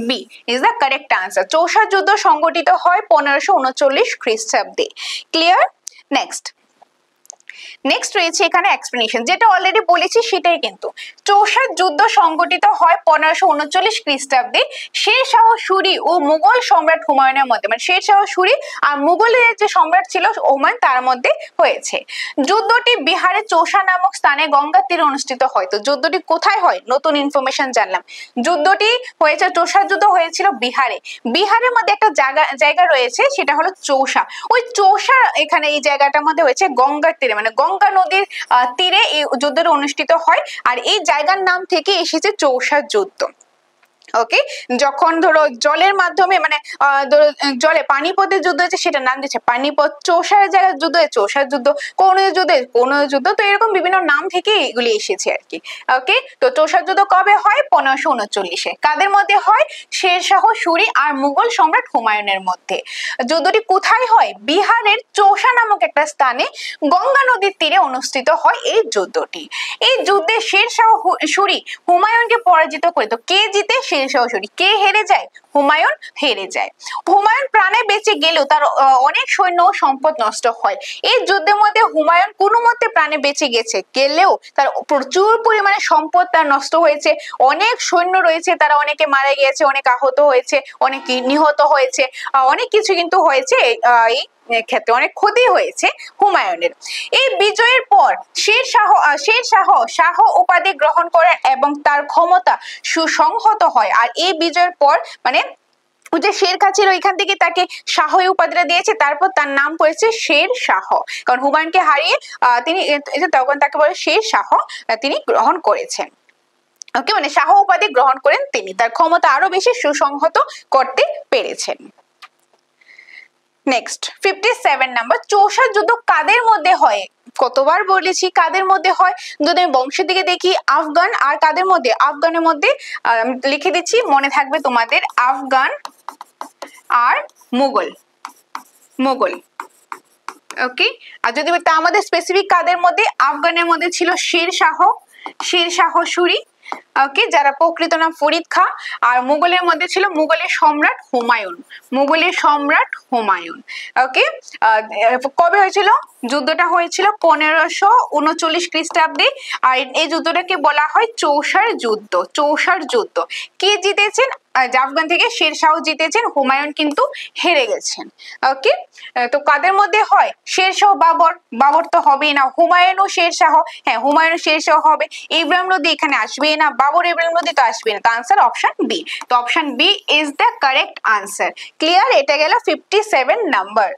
B is the correct answer. চৌসার যুদ্ধ সংগঠিত হয় 1539 খ্রিস্টাব্দে। ক্লিয়ার? নেক্সট রয়েছে এখানে এক্সপ্লেনেশন, যেটা অলরেডি বলেছি সেটাই কিন্তু। চৌসার যুদ্ধ সংগঠিত হয় 1539 খ্রিস্টাব্দে শেরশাহ সূরি ও মুঘল সম্রাট হুমায়ুনের মধ্যে, মানে শেরশাহ সূরি আর মুঘলের যে সম্রাট ছিল হুমায়ুন তার মধ্যে হয়েছে। যুদ্ধটি বিহারের চৌসা নামক স্থানে গঙ্গার তীরে অনুষ্ঠিত হয়। তো যুদ্ধটি কোথায় হয়? নতুন ইনফরমেশন জানলাম। যুদ্ধটি হয়েছে, চৌসার যুদ্ধ হয়েছিল বিহারে। বিহারের মধ্যে একটা জায়গা রয়েছে, সেটা হলো চৌসা। ওই চৌসা এখানে এই জায়গাটার মধ্যে হয়েছে গঙ্গার তীরে, মানে গঙ্গা নদীর তীরে এই যুদ্ধটা অনুষ্ঠিত হয়। আর এই জায়গার নাম থেকে এসেছে চৌসার যুদ্ধ। ওকে, যখন ধরো জলের মাধ্যমে মানে জলে পানিপথের যুদ্ধ হয়েছে সেটার নাম দিচ্ছে পানিপথ, চৌসার জায়গায় যুদ্ধ হয়েছে চৌসার যুদ্ধ, কনৌজ যুদ্ধে কনৌজ যুদ্ধ। তো এরকম বিভিন্ন নাম থেকে এগুলি এসেছে আর কি। ওকে, তো চৌসার যুদ্ধ কবে হয়? 1539-এ। কাদের মধ্যে হয়? শেরশাহ সূরি আর মুঘল সম্রাট হুমায়ুনের মধ্যে। যুদ্ধটি কোথায় হয়? বিহারের চৌসা নামক একটা স্থানে গঙ্গা নদীর তীরে অনুষ্ঠিত হয় এই যুদ্ধটি। এই যুদ্ধে শেরশাহ সূরি হুমায়ুনকে পরাজিত করে। তো কে জিতে? শেরশাহ সূরি। কে হেরে যায়? হুমায়ুন হেরে যায়। হুমায়ুন প্রাণে বেঁচে গেলেও তার অনেক সৈন্য ও সম্পদ নষ্ট হয়। এই যুদ্ধের মধ্যে হুমায়ুন কোনো মতে প্রাণে বেঁচে গেলেও তার প্রচুর পরিমাণে সম্পদ তার নষ্ট হয়েছে, অনেক সৈন্য রয়েছে তারা অনেকে মারা গিয়েছে, অনেক আহত হয়েছে, অনেক নিহত হয়েছে, অনেক কিছু কিন্তু হয়েছে। এই ক্ষেত্রে অনেক ক্ষতি হয়েছে হুমায়ুনের। এই বিজয়ের পর শাহ উপাধি গ্রহণ করেন এবং তার ক্ষমতা সুসংহত হয়। আর এই বিজয়ের পর মানে যে শেরখা ছিল ওইখান থেকে তাকে শাহ উপাধিটা দিয়েছে, তারপর তার নাম পড়েছে শেরশাহ, কারণ হুমায়ুনকে হারিয়ে তিনি তখন তাকে বলে শেরশাহ তিনি গ্রহণ করেছেন। ওকে, মানে শাহ উপাধি গ্রহণ করেন তিনি, তার ক্ষমতা আরো বেশি সুসংহত করতে পেরেছেন। নেক্সট 57 নাম্বার, চৌসার যুদ্ধ কাদের মধ্যে হয়? কতবার বলেছি কাদের মধ্যে হয়। যদি আমি বংশের দিকে দেখি আফগান আর কাদের মধ্যে? আফগানের মধ্যে। লিখে দিচ্ছি, মনে থাকবে তোমাদের, আফগান আর মুঘল। ওকে, আর যদি তা আমাদের স্পেসিফিক কাদের মধ্যে? আফগানের মধ্যে ছিল শেরশাহ সূরি, ওকে, যারা প্রকৃত নাম ফরিদ খাঁ। আর মুঘলের মধ্যে ছিল মুঘলের সম্রাট হুমায়ুন। ওকে, কবে হয়েছিল যুদ্ধটা? হয়েছিল 1539 খ্রিস্টাব্দে। আর এই যুদ্ধটাকে বলা হয় চৌসার যুদ্ধ। কে জিতেছেন? আফগান থেকে শেরশাহ জিতেছেন, হুমায়ুন কিন্তু হেরে গেছেন। ওকে, তো কাদের মধ্যে হয়? শেরশাহ বাবর তো হবেই না, হুমায়ুন ও শেরশাহ। হ্যাঁ, হুমায়ুন শেরশাহ হবে। ইব্রাহিম লোদি এখানে আসবে না, বাবর ইব্রাহিম লোদি তো আসবে না। তো আনসার অপশন বি। তো option B is the correct answer. Clear? এটা গেল 57 নাম্বার।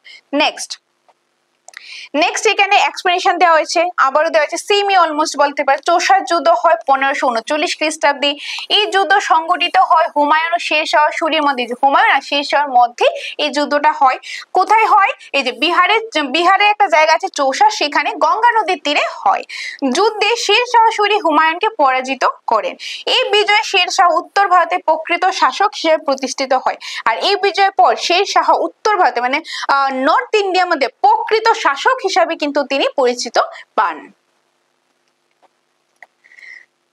নেক্সট এখানে এক্সপ্লেনেশন দেওয়া হয়েছে, আবারও দেওয়া হয়েছে, সেমি অলমোস্ট বলতে পারে। চৌসার যুদ্ধ হয় 1539 খ্রিস্টাব্দে। এই যুদ্ধ সংগঠিত হয় হুমায়ুন ও শেরশাহ সূরির মধ্যে। হুমায়ুন আর শেরশাহর মধ্যে এই যুদ্ধটা হয়। কোথায় হয়? এই যে বিহারে একটা জায়গা আছে চৌসা, সেখানে গঙ্গা নদীর তীরে হয়। যুদ্ধে শেরশাহ সূরি হুমায়ুনকে পরাজিত করেন। এই বিজয়ে শেরশাহ উত্তর ভারতের প্রকৃত শাসক হিসেবে প্রতিষ্ঠিত হয়। আর এই বিজয়ের পর শেরশাহ উত্তর ভারতে মানে নর্থ ইন্ডিয়ার মধ্যে প্রকৃত শাসক হিসাবে কিন্তু তিনি পরিচিত পান।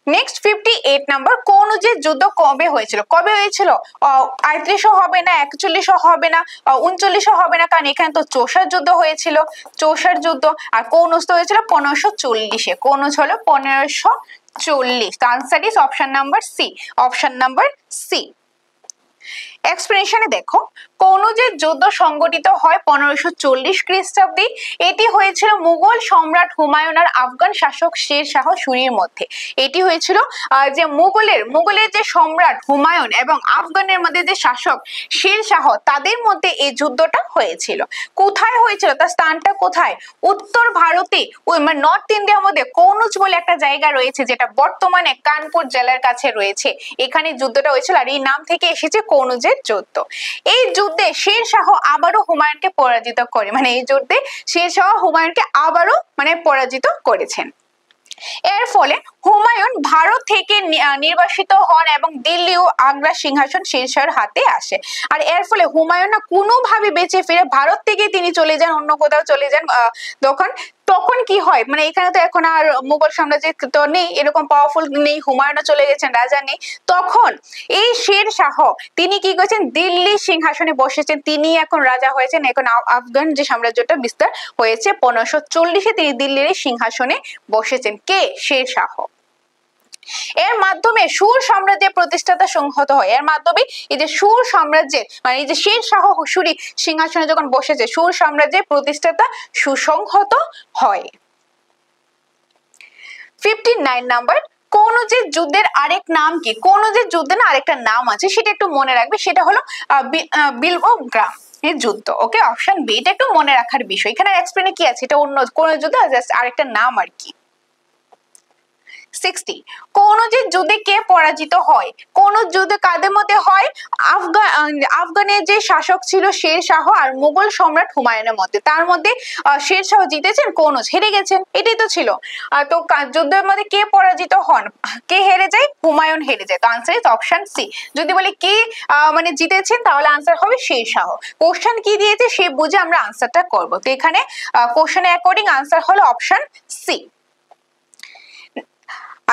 নেক্সট 58 নাম্বার, কনৌজের যুদ্ধ কবে হয়েছিল? 38 হবে না, 41 হবে না, 39 হবে না, কারণ এখানে তো চৌসার যুদ্ধ হয়েছিল। আর কনৌজ তো হয়েছিল 1540-এ। কনৌজ হলো 1540। Answer is option number C. এক্সপ্লেনেশনে দেখো, কনৌজের যুদ্ধ সংগঠিত হয় 1540 খ্রিস্টাব্দে। এটি হয়েছিল মুঘল সম্রাট হুমায়ুন আর আফগান শাসক শের শাহ সুরির মধ্যে। এটি হয়েছিল যে মুঘলের যে সম্রাট হুমায়ুন এবং আফগানের মধ্যে যে শাসক শের শাহ, তাদের মধ্যে এই যুদ্ধটা হয়েছিল। কোথায় হয়েছিল, তার স্থানটা কোথায়? উত্তর ভারতে, মানে নর্থ ইন্ডিয়ার মধ্যে কনৌজ বলে একটা জায়গা রয়েছে, যেটা বর্তমানে কানপুর জেলার কাছে রয়েছে। এখানে যুদ্ধটা হয়েছিল, আর এই নাম থেকে এসেছে কনৌজের যুদ্ধ। এই যুদ্ধে শের শাহ আবারও হুমায়ুনকে পরাজিত করে, মানে এই যুদ্ধে শের শাহ হুমায়ুনকে আবারও পরাজিত করেছেন। এর ফলে হুমায়ুন ভারত থেকে নির্বাসিত হন এবং দিল্লি ও আগ্রা সিংহাসন শের শাহের হাতে আসে। আর এর ফলে হুমায়ুন কোনোভাবে বেঁচে ফিরে ভারত থেকে তিনি চলে যান, অন্য কোথাও চলে যান। তখন কি হয়, মানে এখানে তো এখন আর মুঘল সাম্রাজ্য তো নেই, এরকম পাওয়ারফুল নেই, হুমায়ুনও চলে গেছেন, রাজা নেই। তখন এই শের শাহ তিনি কি করেছেন, দিল্লি সিংহাসনে বসেছেন, তিনি এখন রাজা হয়েছেন। এখন আফগান যে সাম্রাজ্যটা বিস্তার হয়েছে 1540-এ, তিনি দিল্লির সিংহাসনে বসেছেন। কে? শের শাহ। এর মাধ্যমে সুর সাম্রাজ্যের প্রতিষ্ঠাতা সংহত হয়। এর মাধ্যমে এই যে সুর সাম্রাজ্যের, মানে এই যে শের শাহ সুরি সিংহাসনে যখন বসেছে, সুর সাম্রাজ্যের প্রতিষ্ঠাতা সুসংহত হয়। 59 নাম্বার, কনৌজের যুদ্ধের আরেক নাম কি? কনৌজের যুদ্ধে না আরেকটা নাম আছে, সেটা একটু মনে রাখবে, সেটা হলো বিলবগ্রাম এর যুদ্ধ। ওকে, অপশন বি, এটা একটু মনে রাখার বিষয়। এখানে এক্সপ্লেনে কি আছে, এটা অন্য কোন যুদ্ধ, জাস্ট আরেকটা নাম আর কি। 60, কনৌজের যুদ্ধে কে পরাজিত হয়? কনৌজ যুদ্ধে কাদের মধ্যে হয়? আফগানের যে শাসক ছিল শের শাহ আর মুঘল সম্রাট হুমায়ুনের মধ্যে। তার মধ্যে শের শাহ জিতেছেন, কনৌজ হেরে গেছেন, এটাই তো ছিল। তো যুদ্ধের মধ্যে কে পরাজিত হন, কে হেরে যায়? হুমায়ুন হেরে যায়। তো আনসার ইজ অপশন সি। যদি বলে কে জিতেছেন, তাহলে আনসার হবে শের শাহ। কোশ্চেন কি দিয়েছে সে বুঝে আমরা আনসারটা করব। তো এখানে কোশ্চেনের অ্যাকর্ডিং আনসার হলো অপশন সি।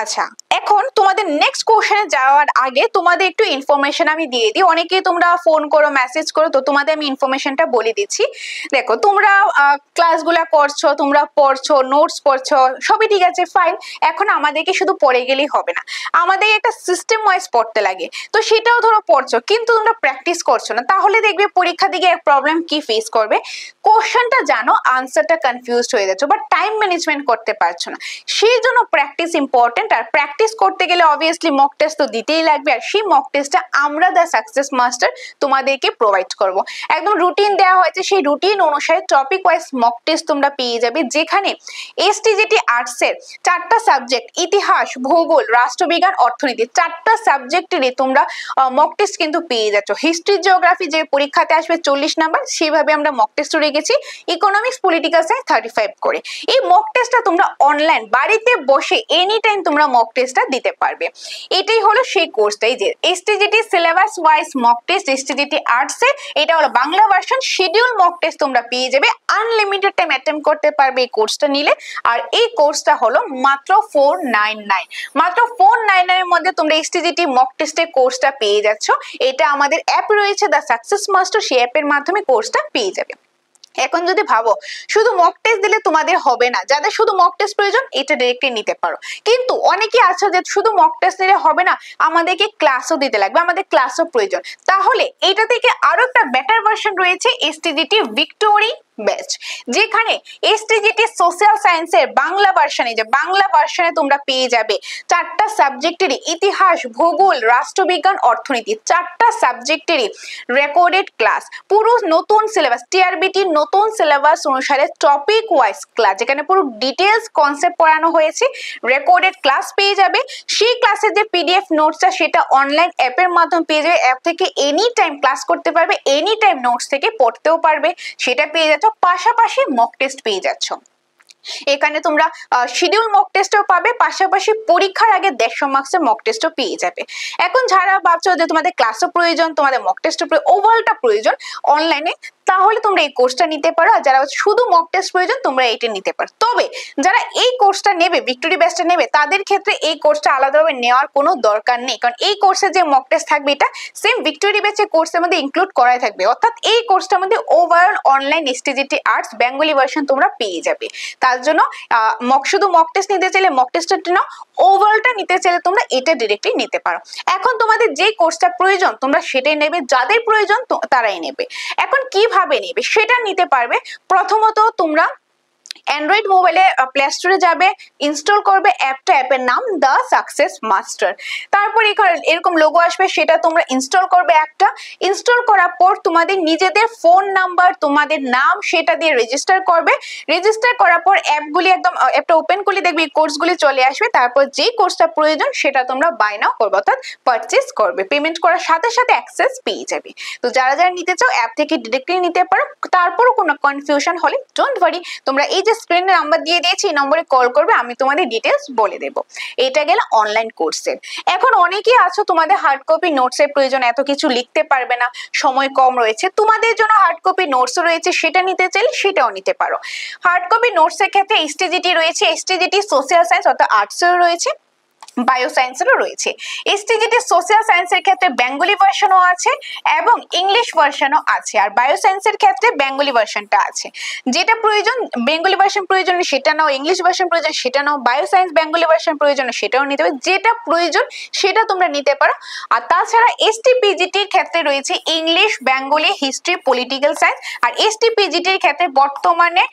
আচ্ছা, এখন তোমাদের নেক্সট কোশ্চেনে যাওয়ার আগে তোমাদের একটু ইনফরমেশন আমি দিয়ে দিই। অনেকেই তোমরা ফোন করো, মেসেজ করো, তো তোমাদের আমি ইনফরমেশনটা বলে দিচ্ছি। দেখো, তোমরা ক্লাসগুলা করছো, তোমরা পড়ছো, নোটস পড়ছো, সবই ঠিক আছে, ফাইন। এখন আমাদেরকে শুধু পড়ে গেলেই হবে না, আমাদের একটা সিস্টেম ওয়াইজ পড়তে লাগে। তো সেটাও ধরো পড়ছো, কিন্তু তোমরা প্র্যাকটিস করছো না, তাহলে দেখবে পরীক্ষা দিকে এক প্রবলেম কি ফেস করবে। কোশ্চেনটা জানো, আনসারটা কনফিউজড হয়ে যাচ্ছে, বাট টাইম ম্যানেজমেন্ট করতে পারছো না। সেই জন্য প্র্যাকটিস ইম্পর্টেন্ট। আর প্র্যাকটিস করতে গেলে অবভিয়াসলি মক টেস্ট তো দিতেই লাগবে, আর সেই মক টেস্টটা আমরা দ্য সাকসেস মাস্টার তোমাদেরকে প্রোভাইড করব। একদম রুটিন দেওয়া হয়েছে, সেই রুটিন অনুসারে টপিক ওয়াইজ মক টেস্ট তোমরা পেয়ে যাবে, যেখানে এসটিজিটি আর্টসের 4টা সাবজেক্ট, ইতিহাস, ভূগোল, রাষ্ট্রবিজ্ঞান, অর্থনীতি, 4টা সাবজেক্টেরই তোমরা মক টেস্ট কিন্তু পেয়ে যাচ্ছ। হিস্ট্রি, জিওগ্রাফি যে পরীক্ষাতে আসবে 40 নাম্বার, সেভাবে আমরা মক টেস্ট রেখেছি। ইকোনমিক্স, পলিটিক্যাল সায়েন্স 35 করে। এই মক টেস্টটা তোমরা অনলাইন বাড়িতে বসে এনি টাইম তোমরা মক টেস্টটা দিতে পারবে। এটাই হলো সেই কোর্সটা। এই যে STGT syllabus wise mock test, STGT arts এর এটা হলো Bangla version, schedule mock test তোমরা পেয়ে যাবে। আনলিমিটেড টাইম অ্যাটেম্প করতে পারবে এই কোর্সটা নিলে। আর এই কোর্সটা হলো মাত্র 499, মাত্র 499 এর মধ্যে তোমরা এসটিজিটি মক টেস্টের কোর্সটা পেয়ে যাচ্ছ। এটা আমাদের অ্যাপ রয়েছে দ্য সাকসেস মাস্টার, সেই অ্যাপের মাধ্যমে কোর্সটা পেয়ে যাবে। এখন যদি ভাবো শুধু মক টেস্ট দিলে তোমাদের হবে না, যাদের শুধু মক টেস্ট প্রয়োজন এটা ডিরেক্টলি নিতে পারো। কিন্তু অনেকে আছে যে শুধু মক টেস্ট নিলে হবে না, আমাদেরকে ক্লাসও দিতে লাগবে, আমাদের ক্লাসও প্রয়োজন। তাহলে এটা থেকে আরো একটা বেটার ভার্সন রয়েছে এসটিজিটি ভিক্টোরি ব্যাচ, যেখানে এসটিজিটি সোশ্যাল সায়েন্সের বাংলা ভার্সনে, যে বাংলা ভার্সনে তোমরা পেয়ে যাবে 4টা সাবজেক্টেরই, ইতিহাস, ভূগোল, রাষ্ট্রবিজ্ঞান, অর্থনীতি, 4টা সাবজেক্টেরই রেকর্ডেড ক্লাস, পুরো নতুন সিলেবাস, টিআরবিটি নতুন সিলেবাস অনুসারে টপিক ওয়াইজ ক্লাস, যেখানে পুরো ডিটেলস কনসেপ্ট পড়ানো হয়েছে, রেকর্ডেড ক্লাস পেয়ে যাবে। সেই ক্লাসের যে পিডিএফ নোটসটা সেটা অনলাইন অ্যাপের মাধ্যমে পেয়ে যাবে। অ্যাপ থেকে এনি টাইম ক্লাস করতে পারবে, এনি টাইম নোটস থেকে পড়তেও পারবে, সেটা পেয়ে যাচ্ছ। পাশাপাশি মক টেস্ট পেয়ে যাচ্ছ। এখানে তোমরা শিডিউল মক টেস্টও পাবে, পাশাপাশি পরীক্ষার আগে 150 মার্কসের মক টেস্টও পেয়ে যাবে। এখন যারা ভাবছো যে তোমাদের ক্লাসও প্রয়োজন, তোমাদের মক টেস্টও ওভারঅলটা প্রয়োজন, অনলাইনে তাহলে তোমরা এই কোর্সটা নিতে পারো। আর যারা শুধু মক টেস্ট প্রয়োজন তোমরা এটা নিতে পারো। তবে যারা এই কোর্সটা নেবে, ভিক্টোরি ব্যাচটা নেবে, তাদের ক্ষেত্রে এই কোর্সটা আলাদাভাবে নেওয়ার কোনো দরকার নেই, কারণ এই কোর্সে যে মক টেস্ট থাকবে এটা সেম ভিক্টোরি ব্যাচের কোর্সের মধ্যে ইনক্লুড করাই থাকবে। অর্থাৎ এই কোর্সটার মধ্যে overall online STGT arts Bengali version তোমরা পেয়ে যাবে। তার জন্য শুধু মক টেস্ট নিতে চাইলে মক টেস্টটা নাও, ওভারঅলটা নিতে চাইলে তোমরা এটা ডিরেক্টলি নিতে পারো। এখন তোমাদের যে কোর্সটা প্রয়োজন তোমরা সেটাই নেবে, যাদের প্রয়োজন তারাই নেবে। এখন কিভাবে নেবে সেটা নিতে পারবে। প্রথমত তোমরা অ্যান্ড্রয়েড মোবাইলে প্লে স্টোরে যাবে, ইনস্টল করবে অ্যাপের নাম দ্য সাকসেস মাস্টার। তারপর এরকম লোগো আসবে, সেটা তোমরা ইনস্টল করবে। অ্যাপটা ইনস্টল করার পর তোমাদের নিজেদের ফোন নাম্বার, তোমাদের নাম সেটা দিয়ে রেজিস্টার করবে। রেজিস্টার করার পর অ্যাপটা ওপেন করলে দেখবে এই কোর্সগুলি চলে আসবে। তারপর যে কোর্সটা প্রয়োজন সেটা তোমরা বাই নাও করবে, অর্থাৎ পারচেস করবে। পেমেন্ট করার সাথে সাথে অ্যাক্সেস পেয়ে যাবে। তো যারা যারা নিতে চাও অ্যাপ থেকে ডিরেক্টলি নিতে পারো। তারপরও কোনো কনফিউশন হলে ডোন্ট ওয়ারি, তোমরা এই যে স্ক্রিনে নাম্বার দিয়ে দিয়েছি এই নম্বরে কল করবে, আমি তোমাদের ডিটেলস বলে দেবো। এটা গেল অনলাইন কোর্সের। এখন অনেকেই আছো তোমাদের হার্ড কপি নোটসের প্রয়োজন, এত কিছু লিখতে পারবে না, সময় কম রয়েছে, তোমাদের জন্য হার্ড কপি নোটসও রয়েছে, সেটা নিতে চাইলে সেটাও নিতে পারো। হার্ড কপি নোটসের ক্ষেত্রে এসটিজিটি রয়েছে, এসটিজিটি সোশ্যাল সায়েন্স অর্থাৎ আর্টসেরও রয়েছে, বায়ো সায়েন্সেরও রয়েছে। এসটিজিটি সোশ্যাল সায়েন্সের ক্ষেত্রে বেঙ্গলি ভার্সনও আছে এবং ইংলিশ ভার্সনও আছে। আর বায়ো সায়েন্সের ক্ষেত্রে বেঙ্গলি ভার্সনটা আছে। যেটা প্রয়োজন বেঙ্গলি ভার্সন প্রয়োজন সেটা নাও, ইংলিশ ভার্সন প্রয়োজন সেটা নাও, বায়ো সায়েন্স বেঙ্গলি ভার্সন প্রয়োজন সেটাও নিতে হবে। যেটা প্রয়োজন সেটা তোমরা নিতে পারো। আর তাছাড়া এসটিপিজিটির ক্ষেত্রে রয়েছে English, Bengali, history, political science. আর এসটিপিজিটির ক্ষেত্রে বর্তমানে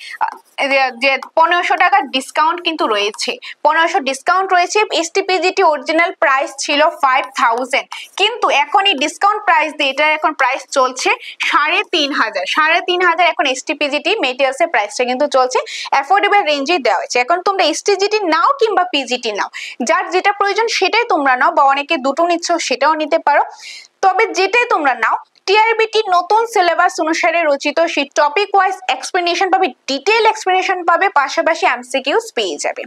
যে 1500 টাকার ডিসকাউন্ট কিন্তু রয়েছে, 1500 ডিসকাউন্ট রয়েছে। এসটিপিজিটি অরিজিনাল প্রাইস ছিল 5000, কিন্তু এখন এই ডিসকাউন্ট প্রাইস দিয়ে এটার এখন প্রাইস চলছে 3500 এখন এসটিপিজিটি মেটেরিয়ালস এর প্রাইসটা কিন্তু চলছে অ্যাফোর্ডেবল রেঞ্জে দেওয়া হয়েছে। এখন তোমরা এসটিজিটি নাও কিংবা পিজিটি নাও, যার যেটা প্রয়োজন সেটাই তোমরা নাও, বা অনেকে দুটো নিচ্ছ সেটাও নিতে পারো। তবে যেটাই তোমরা নাও টিআরবিটি নতুন সিলেবাস অনুসারে রচিত, সেই টপিক ওয়াইজ এক্সপ্লেনেশন পাবে, ডিটেইল এক্সপ্লেনেশন পাবে, পাশাপাশি এমসিকিউস পেয়ে যাবে।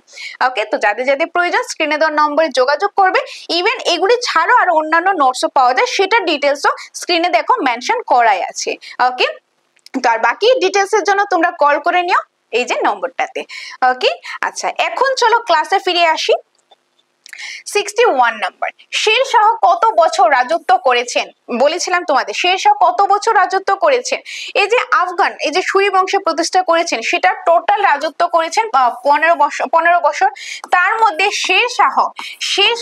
ওকে, তো যাদের যাদের প্রয়োজন স্ক্রিনে দেওয়া নম্বরে যোগাযোগ করবে। ইভেন এগুলি ছাড়াও আর অন্যান্য নোটসও পাওয়া যায়, সেটা ডিটেলসও স্ক্রিনে দেখো মেনশন করাই আছে। ওকে, তো আর বাকি ডিটেলসের জন্য তোমরা কল করে নিও এই যে নম্বরটাতে। ওকে, আচ্ছা এখন চলো ক্লাসে ফিরে আসি। 61 নাম্বার, শের শাহ কত বছর রাজত্ব করেছেন? বলেছিলাম তোমাদের শের শাহ কত বছর রাজত্ব করেছেন। এই যে আফগান এই যে সুরি বংশ প্রতিষ্ঠা করেছেন, সেটা টোটাল রাজত্ব করেছেন 15 বছর। তার মধ্যে শের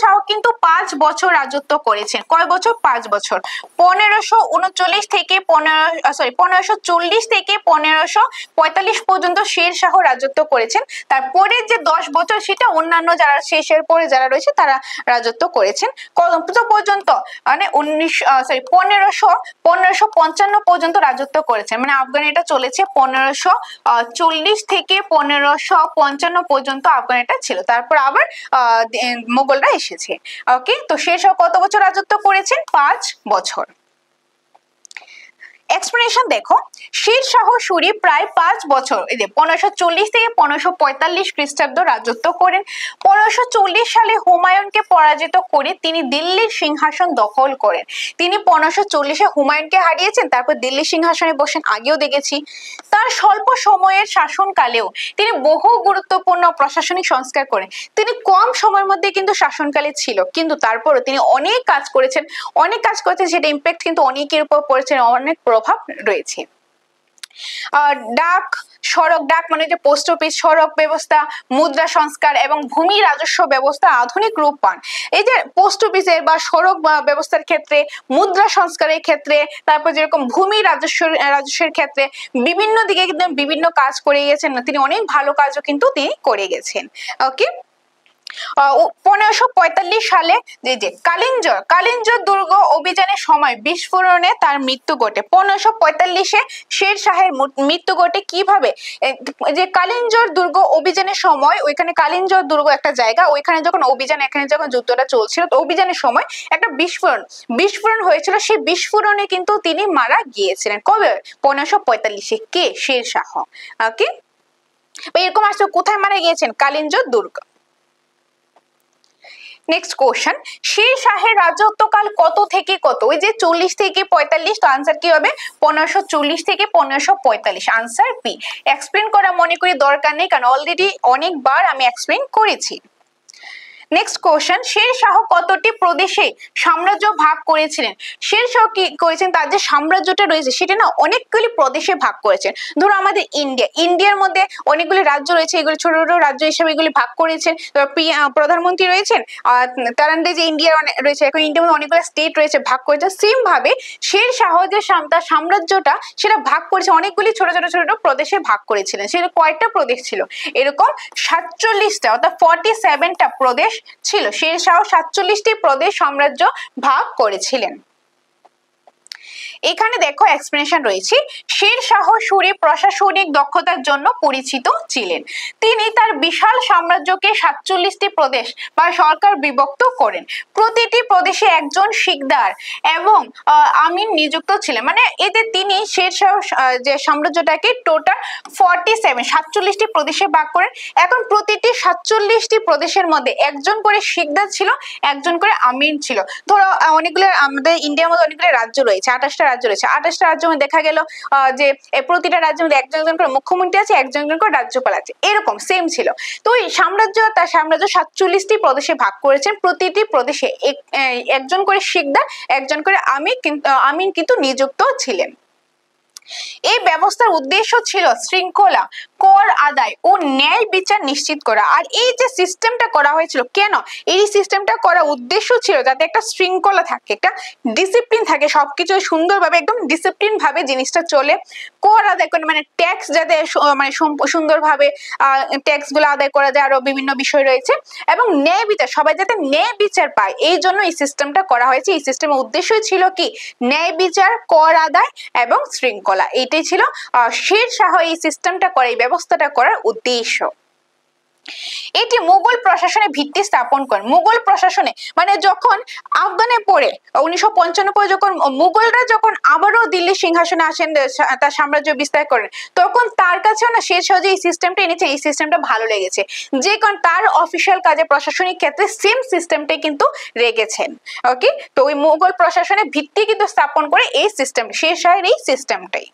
শাহ কিন্তু 5 বছর রাজত্ব করেছেন। কয় বছর? 5 বছর। 1539 থেকে 1540 থেকে 1545 পর্যন্ত শের শাহ রাজত্ব করেছেন। তারপরে যে 10 বছর সেটা অন্যান্য যারা শেষের পরে যারা রয়েছে তারা রাজত্ব করেছেন। কত পর্যন্ত? মানে 1555 পর্যন্ত রাজত্ব করেছেন। মানে আফগান এটা চলেছে 1540 থেকে 1555 পর্যন্ত আফগান এটা ছিল। তারপর আবার মোগলরা এসেছে। ওকে, তো শেষ কত বছর রাজত্ব করেছেন? 5 বছর। এক্সপ্লেনেশন দেখো, শের শাহ সুরি প্রায় 5 বছর 1540 থেকে 1545 খ্রিস্টাব্দ রাজত্ব করেন। 1540 সালে হুমায়ুনকে পরাজিত করে তিনি দিল্লির সিংহাসন দখল করেন। তিনি 1540-এ হুমায়ুনকে হারিয়েছেন, তারপর দিল্লির সিংহাসনে বসেন, আগেও দেখেছি। তার স্বল্প সময়ের শাসনকালেও তিনি বহু গুরুত্বপূর্ণ প্রশাসনিক সংস্কার করেন। তিনি কম সময়ের মধ্যে কিন্তু শাসনকালে ছিল, কিন্তু তারপরও তিনি অনেক কাজ করেছেন, সেটা ইম্প্যাক্ট কিন্তু অনেকের উপর পড়েছে, অনেক প্রভাব রয়েছে। ডাক মানে যে পোস্ট অফিস, সড়ক ব্যবস্থা, মুদ্রা সংস্কার এবং ভূমি রাজস্ব ব্যবস্থা আধুনিক রূপ পান। এই যে পোস্ট অফিসের বা সড়ক ব্যবস্থার ক্ষেত্রে, মুদ্রা সংস্কারের ক্ষেত্রে, তারপর যেরকম ভূমি রাজস্বের ক্ষেত্রে বিভিন্ন দিকে কিন্তু বিভিন্ন কাজ করে গেছেন। তিনি অনেক ভালো কাজও কিন্তু তিনি করে গেছেন। ওকে, 1545 সালে যে কালিঞ্জর দুর্গ অভিযানের সময় বিস্ফোরণে তার মৃত্যু ঘটে। 1545-এ শের শাহের মৃত্যু ঘটে কিভাবে? যে কালিঞ্জর দুর্গ অভিযানের সময়, ওইখানে কালিঞ্জর দুর্গ একটা জায়গা, ওইখানে যখন এখানে যখন যুদ্ধটা চলছিল, তো অভিযানের সময় একটা বিস্ফোরণ হয়েছিল। সেই বিস্ফোরণে কিন্তু তিনি মারা গিয়েছিলেন। কবে? 1545-এ। কে? শের শাহ। ওকে, এরকম আসলে কোথায় মারা গিয়েছেন? কালিঞ্জর দুর্গ। নেক্সট কোশ্চেন, শের শাহের রাজত্বকাল কত থেকে কত? ওই যে 40 থেকে 45, তো আনসার কি হবে 1540 থেকে 1545, আনসার বি। এক্সপ্লেন করা মনে করি দরকার নেই, কারণ অলরেডি অনেকবার আমি এক্সপ্লেন করেছি। নেক্সট কোশ্চেন, শের শাহ কতটি প্রদেশে সাম্রাজ্য ভাগ করেছিলেন? শের শাহ কি করেছেন, তার যে সাম্রাজ্যটা রয়েছে সেটা না অনেকগুলি প্রদেশে ভাগ করেছেন। ধরো আমাদের ইন্ডিয়ার মধ্যে অনেকগুলি রাজ্য রয়েছে, এগুলি ছোট ছোট রাজ্য হিসেবে এগুলি ভাগ করেছেন। প্রধানমন্ত্রী রয়েছেন, তার আন্ডারে যে ইন্ডিয়া রয়েছে, এখন ইন্ডিয়ার মধ্যে অনেকগুলো স্টেট রয়েছে, ভাগ করেছে। সেম ভাবে শের শাহ যে তার সাম্রাজ্যটা সেটা ভাগ করেছে, অনেকগুলি ছোট ছোট ছোট প্রদেশে ভাগ করেছিলেন। সেটা কয়টা প্রদেশ ছিল? এরকম 47টা, অর্থাৎ 47টা প্রদেশ ছিল। শের শাহ 47টি প্রদেশ সাম্রাজ্য ভাগ করেছিলেন। এখানে দেখো এক্সপ্লেনেশন রয়েছে, শের শাহ সুরি প্রশাসনিক দক্ষতার জন্য পরিচিত ছিলেন। তিনি তার বিশাল সাম্রাজ্যকে 47টি প্রদেশ বা সরকার বিভক্ত করেন। প্রতিটি প্রদেশে একজন শিকদার এবং আমির নিযুক্ত ছিলেন। মানে এতে তিনি শের শাহ যে সাম্রাজ্যটাকে টোটাল 47টি প্রদেশে ভাগ করেন। এখন প্রতিটি 47টি প্রদেশের মধ্যে একজন করে শিকদার ছিল, একজন করে আমির ছিল। ধরো অনেকগুলো আমাদের ইন্ডিয়ার মধ্যে অনেকগুলো রাজ্য রয়েছে, 28টা রাজ্য রয়েছে। 28টা রাজ্যের মধ্যে দেখা গেল যে প্রতিটা রাজ্যের মধ্যে একজন একজন করে মুখ্যমন্ত্রী আছে, একজন একজন করে রাজ্যপাল আছে, এরকম সেম ছিল। তো এই তার সাম্রাজ্য 47টি প্রদেশে ভাগ করেছেন। প্রতিটি প্রদেশে একজন করে শিকদার, একজন করে আমির কিন্তু নিযুক্ত ছিলেন। এই ব্যবস্থার উদ্দেশ্য ছিল শৃঙ্খলা, কর আদায় ও ন্যায় বিচার নিশ্চিত করা। আর এই যে সিস্টেমটা করা হয়েছিল, কেন এই সিস্টেমটা করার উদ্দেশ্য ছিল যাতে একটা শৃঙ্খলা থাকে, একটা ডিসিপ্লিন থাকে, সবকিছু সুন্দরভাবে একদম ডিসিপ্লিন ভাবে জিনিসটা চলে। কর আদায় করে মানে ট্যাক্স যাতে মানে সুন্দরভাবে ট্যাক্স গুলো আদায় করা যায়, আরো বিভিন্ন বিষয় রয়েছে। এবং ন্যায় বিচার, সবাই যাতে ন্যায় বিচার পায়, এই জন্য এই সিস্টেমটা করা হয়েছে। এই সিস্টেমের উদ্দেশ্য ছিল কি, ন্যায় বিচার, কর আদায় এবং শৃঙ্খলা। এইটাই ছিল শের শাহ এই সিস্টেমটা করে, এই ব্যবস্থাটা করার উদ্দেশ্য। এটি মুঘল প্রশাসনের ভিত্তি স্থাপন করেন। মুঘল প্রশাসনে মানে যখন আফগানে পড়ে 1995 যখন মুঘলরা যখন আবারও দিল্লি সিংহাসনে আসেন, তার সাম্রাজ্য বিস্তার করেন, তখন তার কাছেও না শের শাহ যে এই সিস্টেমটা এনেছে, এই সিস্টেমটা ভালো লেগেছে। যে কারণ তার অফিসিয়াল কাজে, প্রশাসনিক ক্ষেত্রে সেম সিস্টেমটাই কিন্তু রেখেছেন। ওকে, তো ওই মুঘল প্রশাসনের ভিত্তি কিন্তু স্থাপন করে এই সিস্টেম, শের শাহের এই সিস্টেমটাই।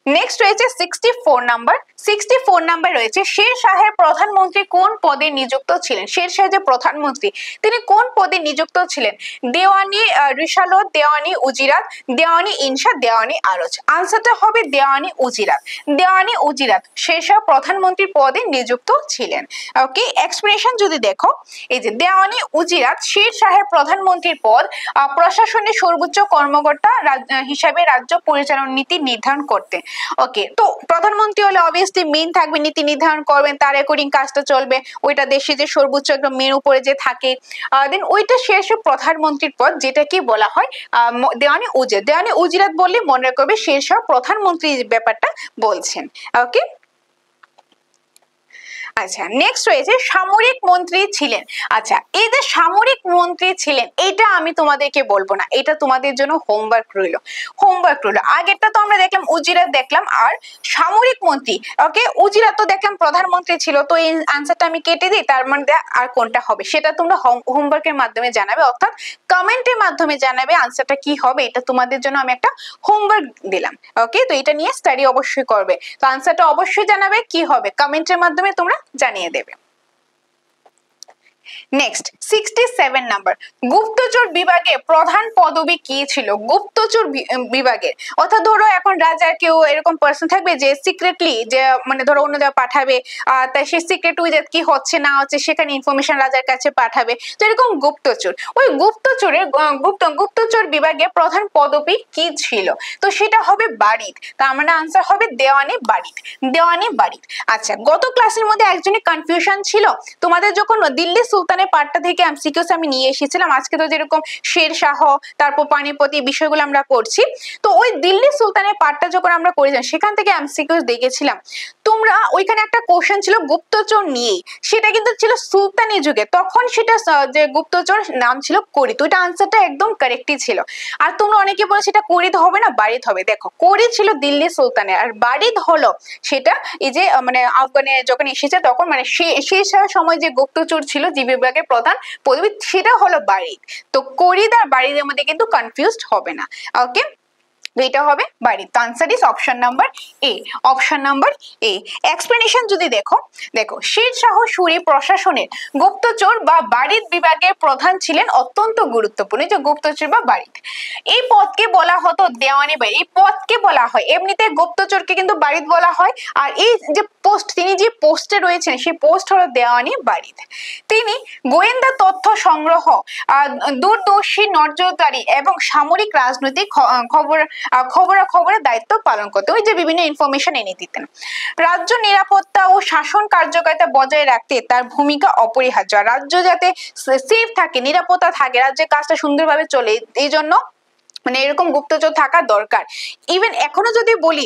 নেক্সট রয়েছে 64 নাম্বার। 64 নাম্বার রয়েছে, শের শাহের প্রধানমন্ত্রী কোন পদে নিযুক্ত ছিলেন? শের শাহ যে প্রধানমন্ত্রী, তিনি কোন পদে নিযুক্ত ছিলেন? দেওয়ানি রিসালত, দেওয়ানি উজিরাত, দেওয়ানি ইনশা, দেওয়ানি আরজ। আনসারটা হবে দেওয়ানি উজিরাত। দেওয়ানি উজিরাত শের শাহ প্রধানমন্ত্রীর পদে নিযুক্ত ছিলেন। ওকে, এক্সপ্লেনেশন যদি দেখো, এই যে দেওয়ানি উজিরাত শের শাহের প্রধানমন্ত্রীর পদ, প্রশাসনের সর্বোচ্চ কর্মকর্তা হিসাবে রাজ্য পরিচালনা নীতি নির্ধারণ করতেন। ওকে, তো প্রধানমন্ত্রী হলে অবভিয়াসলি মেইন থাকবে, নীতি নির্ধারণ করবেন, তার অ্যাকর্ডিং কাজটা চলবে। ওইটা দেশে যে সর্বোচ্চ একদম মেন উপরে যে থাকে, দেন ওইটা শেষে প্রধানমন্ত্রীর পদ, যেটা কি বলা হয় দেওয়ানি উজিরাত। দেওয়ানি উজিরাত বললে মনে রাখবে শের শাহ প্রধানমন্ত্রীর ব্যাপারটা বলছেন। ওকে, আচ্ছা, নেক্সট রয়েছে সামরিক মন্ত্রী ছিলেন। আচ্ছা, এই যে সামরিক মন্ত্রী ছিলেন, এটা আমি তোমাদেরকে বলবো না, এটা তোমাদের জন্য হোমওয়ার্ক রইলো। আগেরটা তো আমরা দেখলাম উজিরাত দেখলাম, আর সামরিক মন্ত্রী, ওকে, উজিরাত তো দেখলাম প্রধানমন্ত্রী ছিল। তো এই আনসারটা আমি কেটে দিই, তার মধ্যে আর কোনটা হবে সেটা তোমরা হোমওয়ার্কের মাধ্যমে জানাবে, অর্থাৎ কমেন্টের মাধ্যমে জানাবে আনসারটা কি হবে। এটা তোমাদের জন্য আমি একটা হোমওয়ার্ক দিলাম। ওকে, তো এটা নিয়ে স্টাডি অবশ্যই করবে। তো আনসারটা অবশ্যই জানাবে কি হবে, কমেন্টের মাধ্যমে তোমরা জানিয়ে দেবে। নেক্সট 67 নাম্বার, গুপ্তচর বিভাগে প্রধান পদবি কি ছিল? গুপ্তচর বিভাগের, অর্থাৎ ধরো এখন রাজার কেউ এরকম পার্সন থাকবে যে সিক্রেটলি, যে মানে ধরো অন্য জায়গায় পাঠাবে, তাই সে সিক্রেট ওই যে কি হচ্ছে না হচ্ছে সেখানে ইনফরমেশন রাজার কাছে পাঠাবে, তো এরকম গুপ্তচর। ওই গুপ্তচর বিভাগে প্রধান পদবি কি ছিল? তো সেটা হবে বারিদ। তার মানে আনসার হবে দেওয়ানি বারিদ। দেওয়ানি বারিদ। আচ্ছা, গত ক্লাসের মধ্যে একজনের কনফিউশন ছিল, তোমাদের যখন দিল্লি সুলতানের পার্টটা থেকে এমসিকিউস আমি নিয়ে এসেছিলাম। আজকে তো যেরকম শেরশাহ, তারপর পানিপতি বিষয়গুলো আমরা পড়ছি, তো ওই দিল্লি সুলতানের পার্টটা যখন আমরা করেছিলাম সেখান থেকে এমসিকিউস দেখেছিলাম। তোমরা ওইখানে একটা কোশ্চেন ছিল গুপ্তচর নিয়ে, সেটা কিন্তু ছিল সুলতানি যুগে, তখন সেটা যে গুপ্তচর নাম ছিল করিত, ওইটা আনসারটা একদম কারেক্টই ছিল। আর তোমরা অনেকে বলে সেটা করিত হবে না বারিদ হবে, দেখো করিত ছিল দিল্লি সুলতানের, আর বারিদ হলো সেটা এই যে মানে আফগানে যখন এসেছে তখন মানে সেই সময় যে গুপ্তচর ছিল যে বিভাগের প্রধান পদবী সেটা হলো বারিদ। তো করিদ আর বারিদের মধ্যে কিন্তু কনফিউজড হবে না। ওকে, এটা হবে বারিদ। তো answer is option number A, option number A. Explanation যদি দেখো, শেরশাহ সুরি প্রশাসনের গুপ্তচর বা বারিদ বিভাগের প্রধান ছিলেন, অত্যন্ত গুরুত্বপূর্ণ যে গুপ্তচর বা বারিদ। এই পদকে বলা হতো দেওয়ানি বারিদ, এই পদকে বলা হয়, এমনিতে গুপ্তচরকে কিন্তু বারিদ বলা হয়, আর এই যে পোস্ট, তিনি যে পোস্টে রয়েছেন সেই পোস্ট হলো দেওয়ানি বারিদ। তিনি গোয়েন্দা তথ্য সংগ্রহ, দূরদর্শী নজরদারি এবং সামরিক রাজনৈতিক খবরাখবরের দায়িত্ব পালন করতেন, ওই যে বিভিন্ন ইনফরমেশন এনে দিতেন। রাজ্য নিরাপত্তা ও শাসন কার্যকারিতা বজায় রাখতে তার ভূমিকা অপরিহার্য, রাজ্য যাতে সেফ থাকে, নিরাপত্তা থাকে, রাজ্যের কাজটা সুন্দরভাবে চলে, এই জন্য মানে এরকম গুপ্তচর থাকা দরকার। ইভেন এখনো যদি বলি,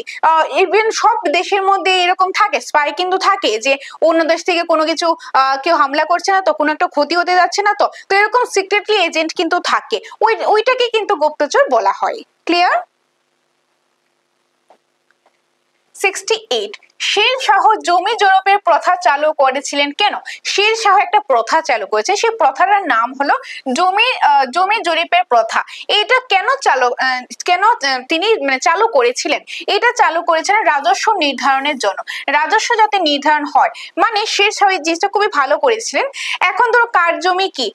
ইভেন সব দেশের মধ্যে এরকম থাকে, স্পাই কিন্তু থাকে, যে অন্য দেশ থেকে কোনো কিছু কেউ হামলা করছে না তো, কোনো একটা ক্ষতি হতে যাচ্ছে না তো, তো এরকম সিক্রেটলি এজেন্ট কিন্তু থাকে, ওইটাকে কিন্তু গুপ্তচর বলা হয়। ক্লিয়ার? 68, শেরশাহ জমি জরিপের প্রথা চালু করেছিলেন কেন? শেরশাহ একটা প্রথা চালু করেছে, সেই প্রথাটার নাম হলো জমি জরিপের প্রথা। এটা কেন তিনি মানে চালু করেছিলেন? এটা চালু করেছিলেন রাজস্ব নির্ধারণের জন্য, রাজস্ব যাতে নির্ধারণ হয়, মানে শেরশাহ এই জিনিসটা খুবই ভালো করেছিলেন। এখন ধরো কার জমি কি,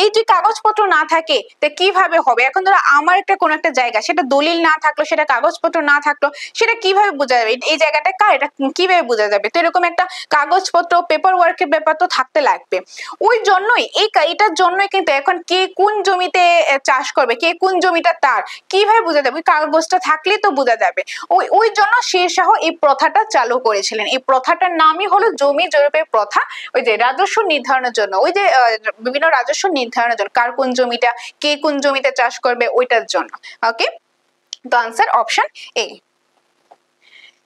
এই যে কাগজপত্র না থাকে তা কিভাবে হবে? এখন ধরো আমার একটা কোনো একটা জায়গা, সেটা দলিল না থাকলো, সেটা কাগজপত্র না থাকলো, সেটা কিভাবে বোঝা যাবে এই জায়গাটা কার, এটা কিভাবে বোঝা যাবে? তো এরকম একটা কাগজপত্র পেপার ওয়ার্কের ব্যাপার তো থাকতে লাগবে। ওই জন্যই এটার জন্যই কিন্তু এখন কে কোন জমিতে চাষ করবে, কে কোন জমিটা তার, কিভাবে বোঝা যাবে? ওই কাগজটা থাকলে তো বোঝা যাবে। ওই জন্য শেরশাহ এই প্রথাটা চালু করেছিলেন। এই প্রথাটার নামই হলো জমি জরিপের প্রথা, ওই যে রাজস্ব নির্ধারণের জন্য, ওই যে বিভিন্ন রাজস্ব নির্ধারণের জন্য, কার কোন জমিটা, কে কোন জমিতে চাষ করবে, ওইটার জন্য। ওকে, তো আনসার অপশন এ।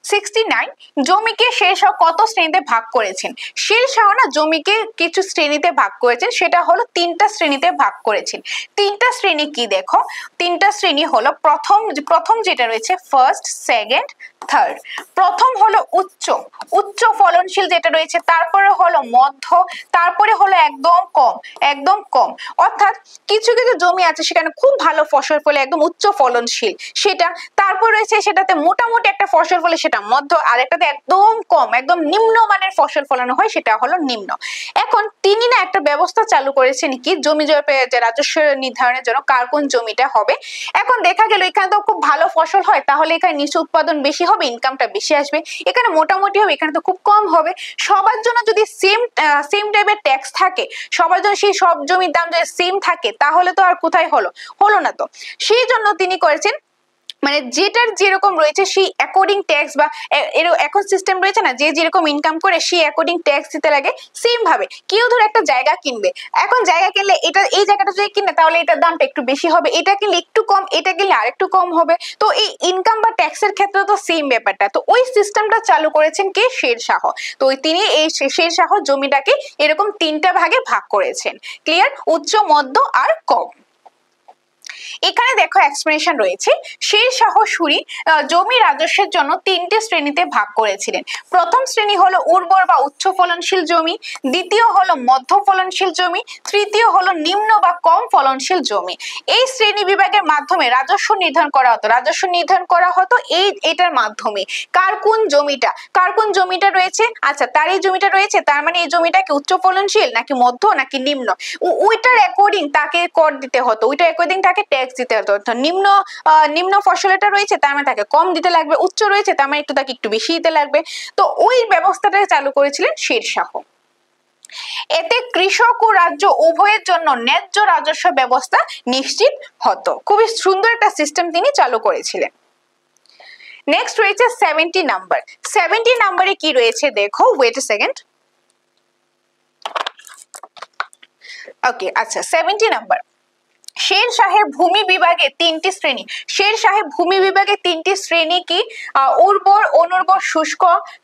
69, জমিকে শেরশাহ কত শ্রেণীতে ভাগ করেছেন? শেরশাহ না জমিকে কিছু শ্রেণীতে ভাগ করেছেন, সেটা হলো 3টা শ্রেণীতে ভাগ করেছেন। 3টা শ্রেণী কি দেখো, 3টা শ্রেণী হলো, প্রথম যেটা রয়েছে ফার্স্ট, সেকেন্ড, থার্ড। প্রথম হলো উচ্চ ফলনশীল যেটা রয়েছে, তারপরে হলো মধ্য, তারপরে হলো একদম কম। অর্থাৎ কিছু কিছু জমি আছে সেখানে খুব ভালো ফসল ফলে, একদম উচ্চ ফলনশীল সেটা, তারপর রয়েছে সেটাতে মোটামুটি একটা ফসল ফলে সেটা মধ্য, আর একটাতে একদম কম, একদম নিম্ন মানের ফসল ফলানো হয় সেটা হলো নিম্ন। এখন তিনি না একটা ব্যবস্থা চালু করেছেন কি, জমি জরিপে রাজস্ব নির্ধারণের জন্য কার কোন জমিটা হবে। এখন দেখা গেল এখানে তো খুব ভালো ফসল হয়, তাহলে এখানে নিচে উৎপাদন বেশি হবে, ইনকামটা বেশি আসবে। এখানে মোটামুটি হবে, এখানে তো খুব কম হবে। সবার জন্য যদি সেম টাইপের ট্যাক্স থাকে, সবার জন্য সেই সব জমির দাম যদি সেম থাকে, তাহলে তো আর কোথায় হলো না। তো সেই জন্য তিনি করেছেন মানে যেটার যেরকম রয়েছে সেই অ্যাকর্ডিং ট্যাক্স, বা এখন সিস্টেম রয়েছে না, যে যেরকম ইনকাম করে সেই অ্যাকর্ডিং ট্যাক্স দিতে লাগে। সেম ভাবে কেউ ধর একটা জায়গা কিনবে, এখন জায়গা কিনলে এই জায়গাটা যদি কিনে তাহলে এটার দামটা একটু বেশি হবে, এটা কিনলে একটু কম, এটা কিনলে আরেকটু কম হবে। তো এই ইনকাম বা ট্যাক্সের ক্ষেত্রে তো সেম ব্যাপারটা। তো ওই সিস্টেমটা চালু করেছেন কে? শেরশাহ। তো তিনি এই শেরশাহ জমিটাকে এরকম 3টা ভাগে ভাগ করেছেন। ক্লিয়ার? উচ্চ, মধ্য আর কম। এখানে দেখো এক্সপ্লেনেশন রয়েছে, শেরশাহ সুরি জমি রাজস্বের জন্য 3টে শ্রেণীতে ভাগ করেছিলেন। প্রথম শ্রেণী হলো উর্বর বা উচ্চ ফলনশীল জমি, দ্বিতীয় হলো মধ্য ফলনশীল জমি, তৃতীয় হলো নিম্ন বা কম ফলনশীল জমি। এই শ্রেণী বিভাগের মাধ্যমে রাজস্ব নির্ধারণ করা হতো এটার মাধ্যমে কার কোন জমিটা রয়েছে, আচ্ছা তার এই জমিটা রয়েছে, তার মানে এই জমিটা কি উচ্চ ফলনশীল নাকি মধ্য নাকি নিম্ন, ওইটার অ্যাকর্ডিং তাকে কর দিতে হতো, ওইটার অ্যাকর্ডিং তাকে ট্যাক্স দিতে হতো। নিম্ন ফসলটা রয়েছে তার মানে তাকে কম দিতে লাগবে, উচ্চ রয়েছে তার মানে তাকে একটু বেশি দিতে লাগবে। তো ওই ব্যবস্থাটা চালু করেছিলেন শেরশাহ। এতে কৃষক ও রাজ্য উভয়ের জন্য ন্যায্য রাজস্ব ব্যবস্থা নিশ্চিত হতো। খুবই সুন্দর একটা সিস্টেম তিনি চালু করেছিলেন। নেক্সট রয়েছে 70 নাম্বার। 70 নাম্বারে কি রয়েছে দেখো, ওয়েট এ সেকেন্ড। ওকে, আচ্ছা 70 নাম্বার। শের শাহের ভূমি বিভাগে তিনটি শ্রেণী। শের শাহের ভূমি বিভাগে তিনটি শ্রেণী কি? উর্বর, অনুর্বর, শুষ্ক,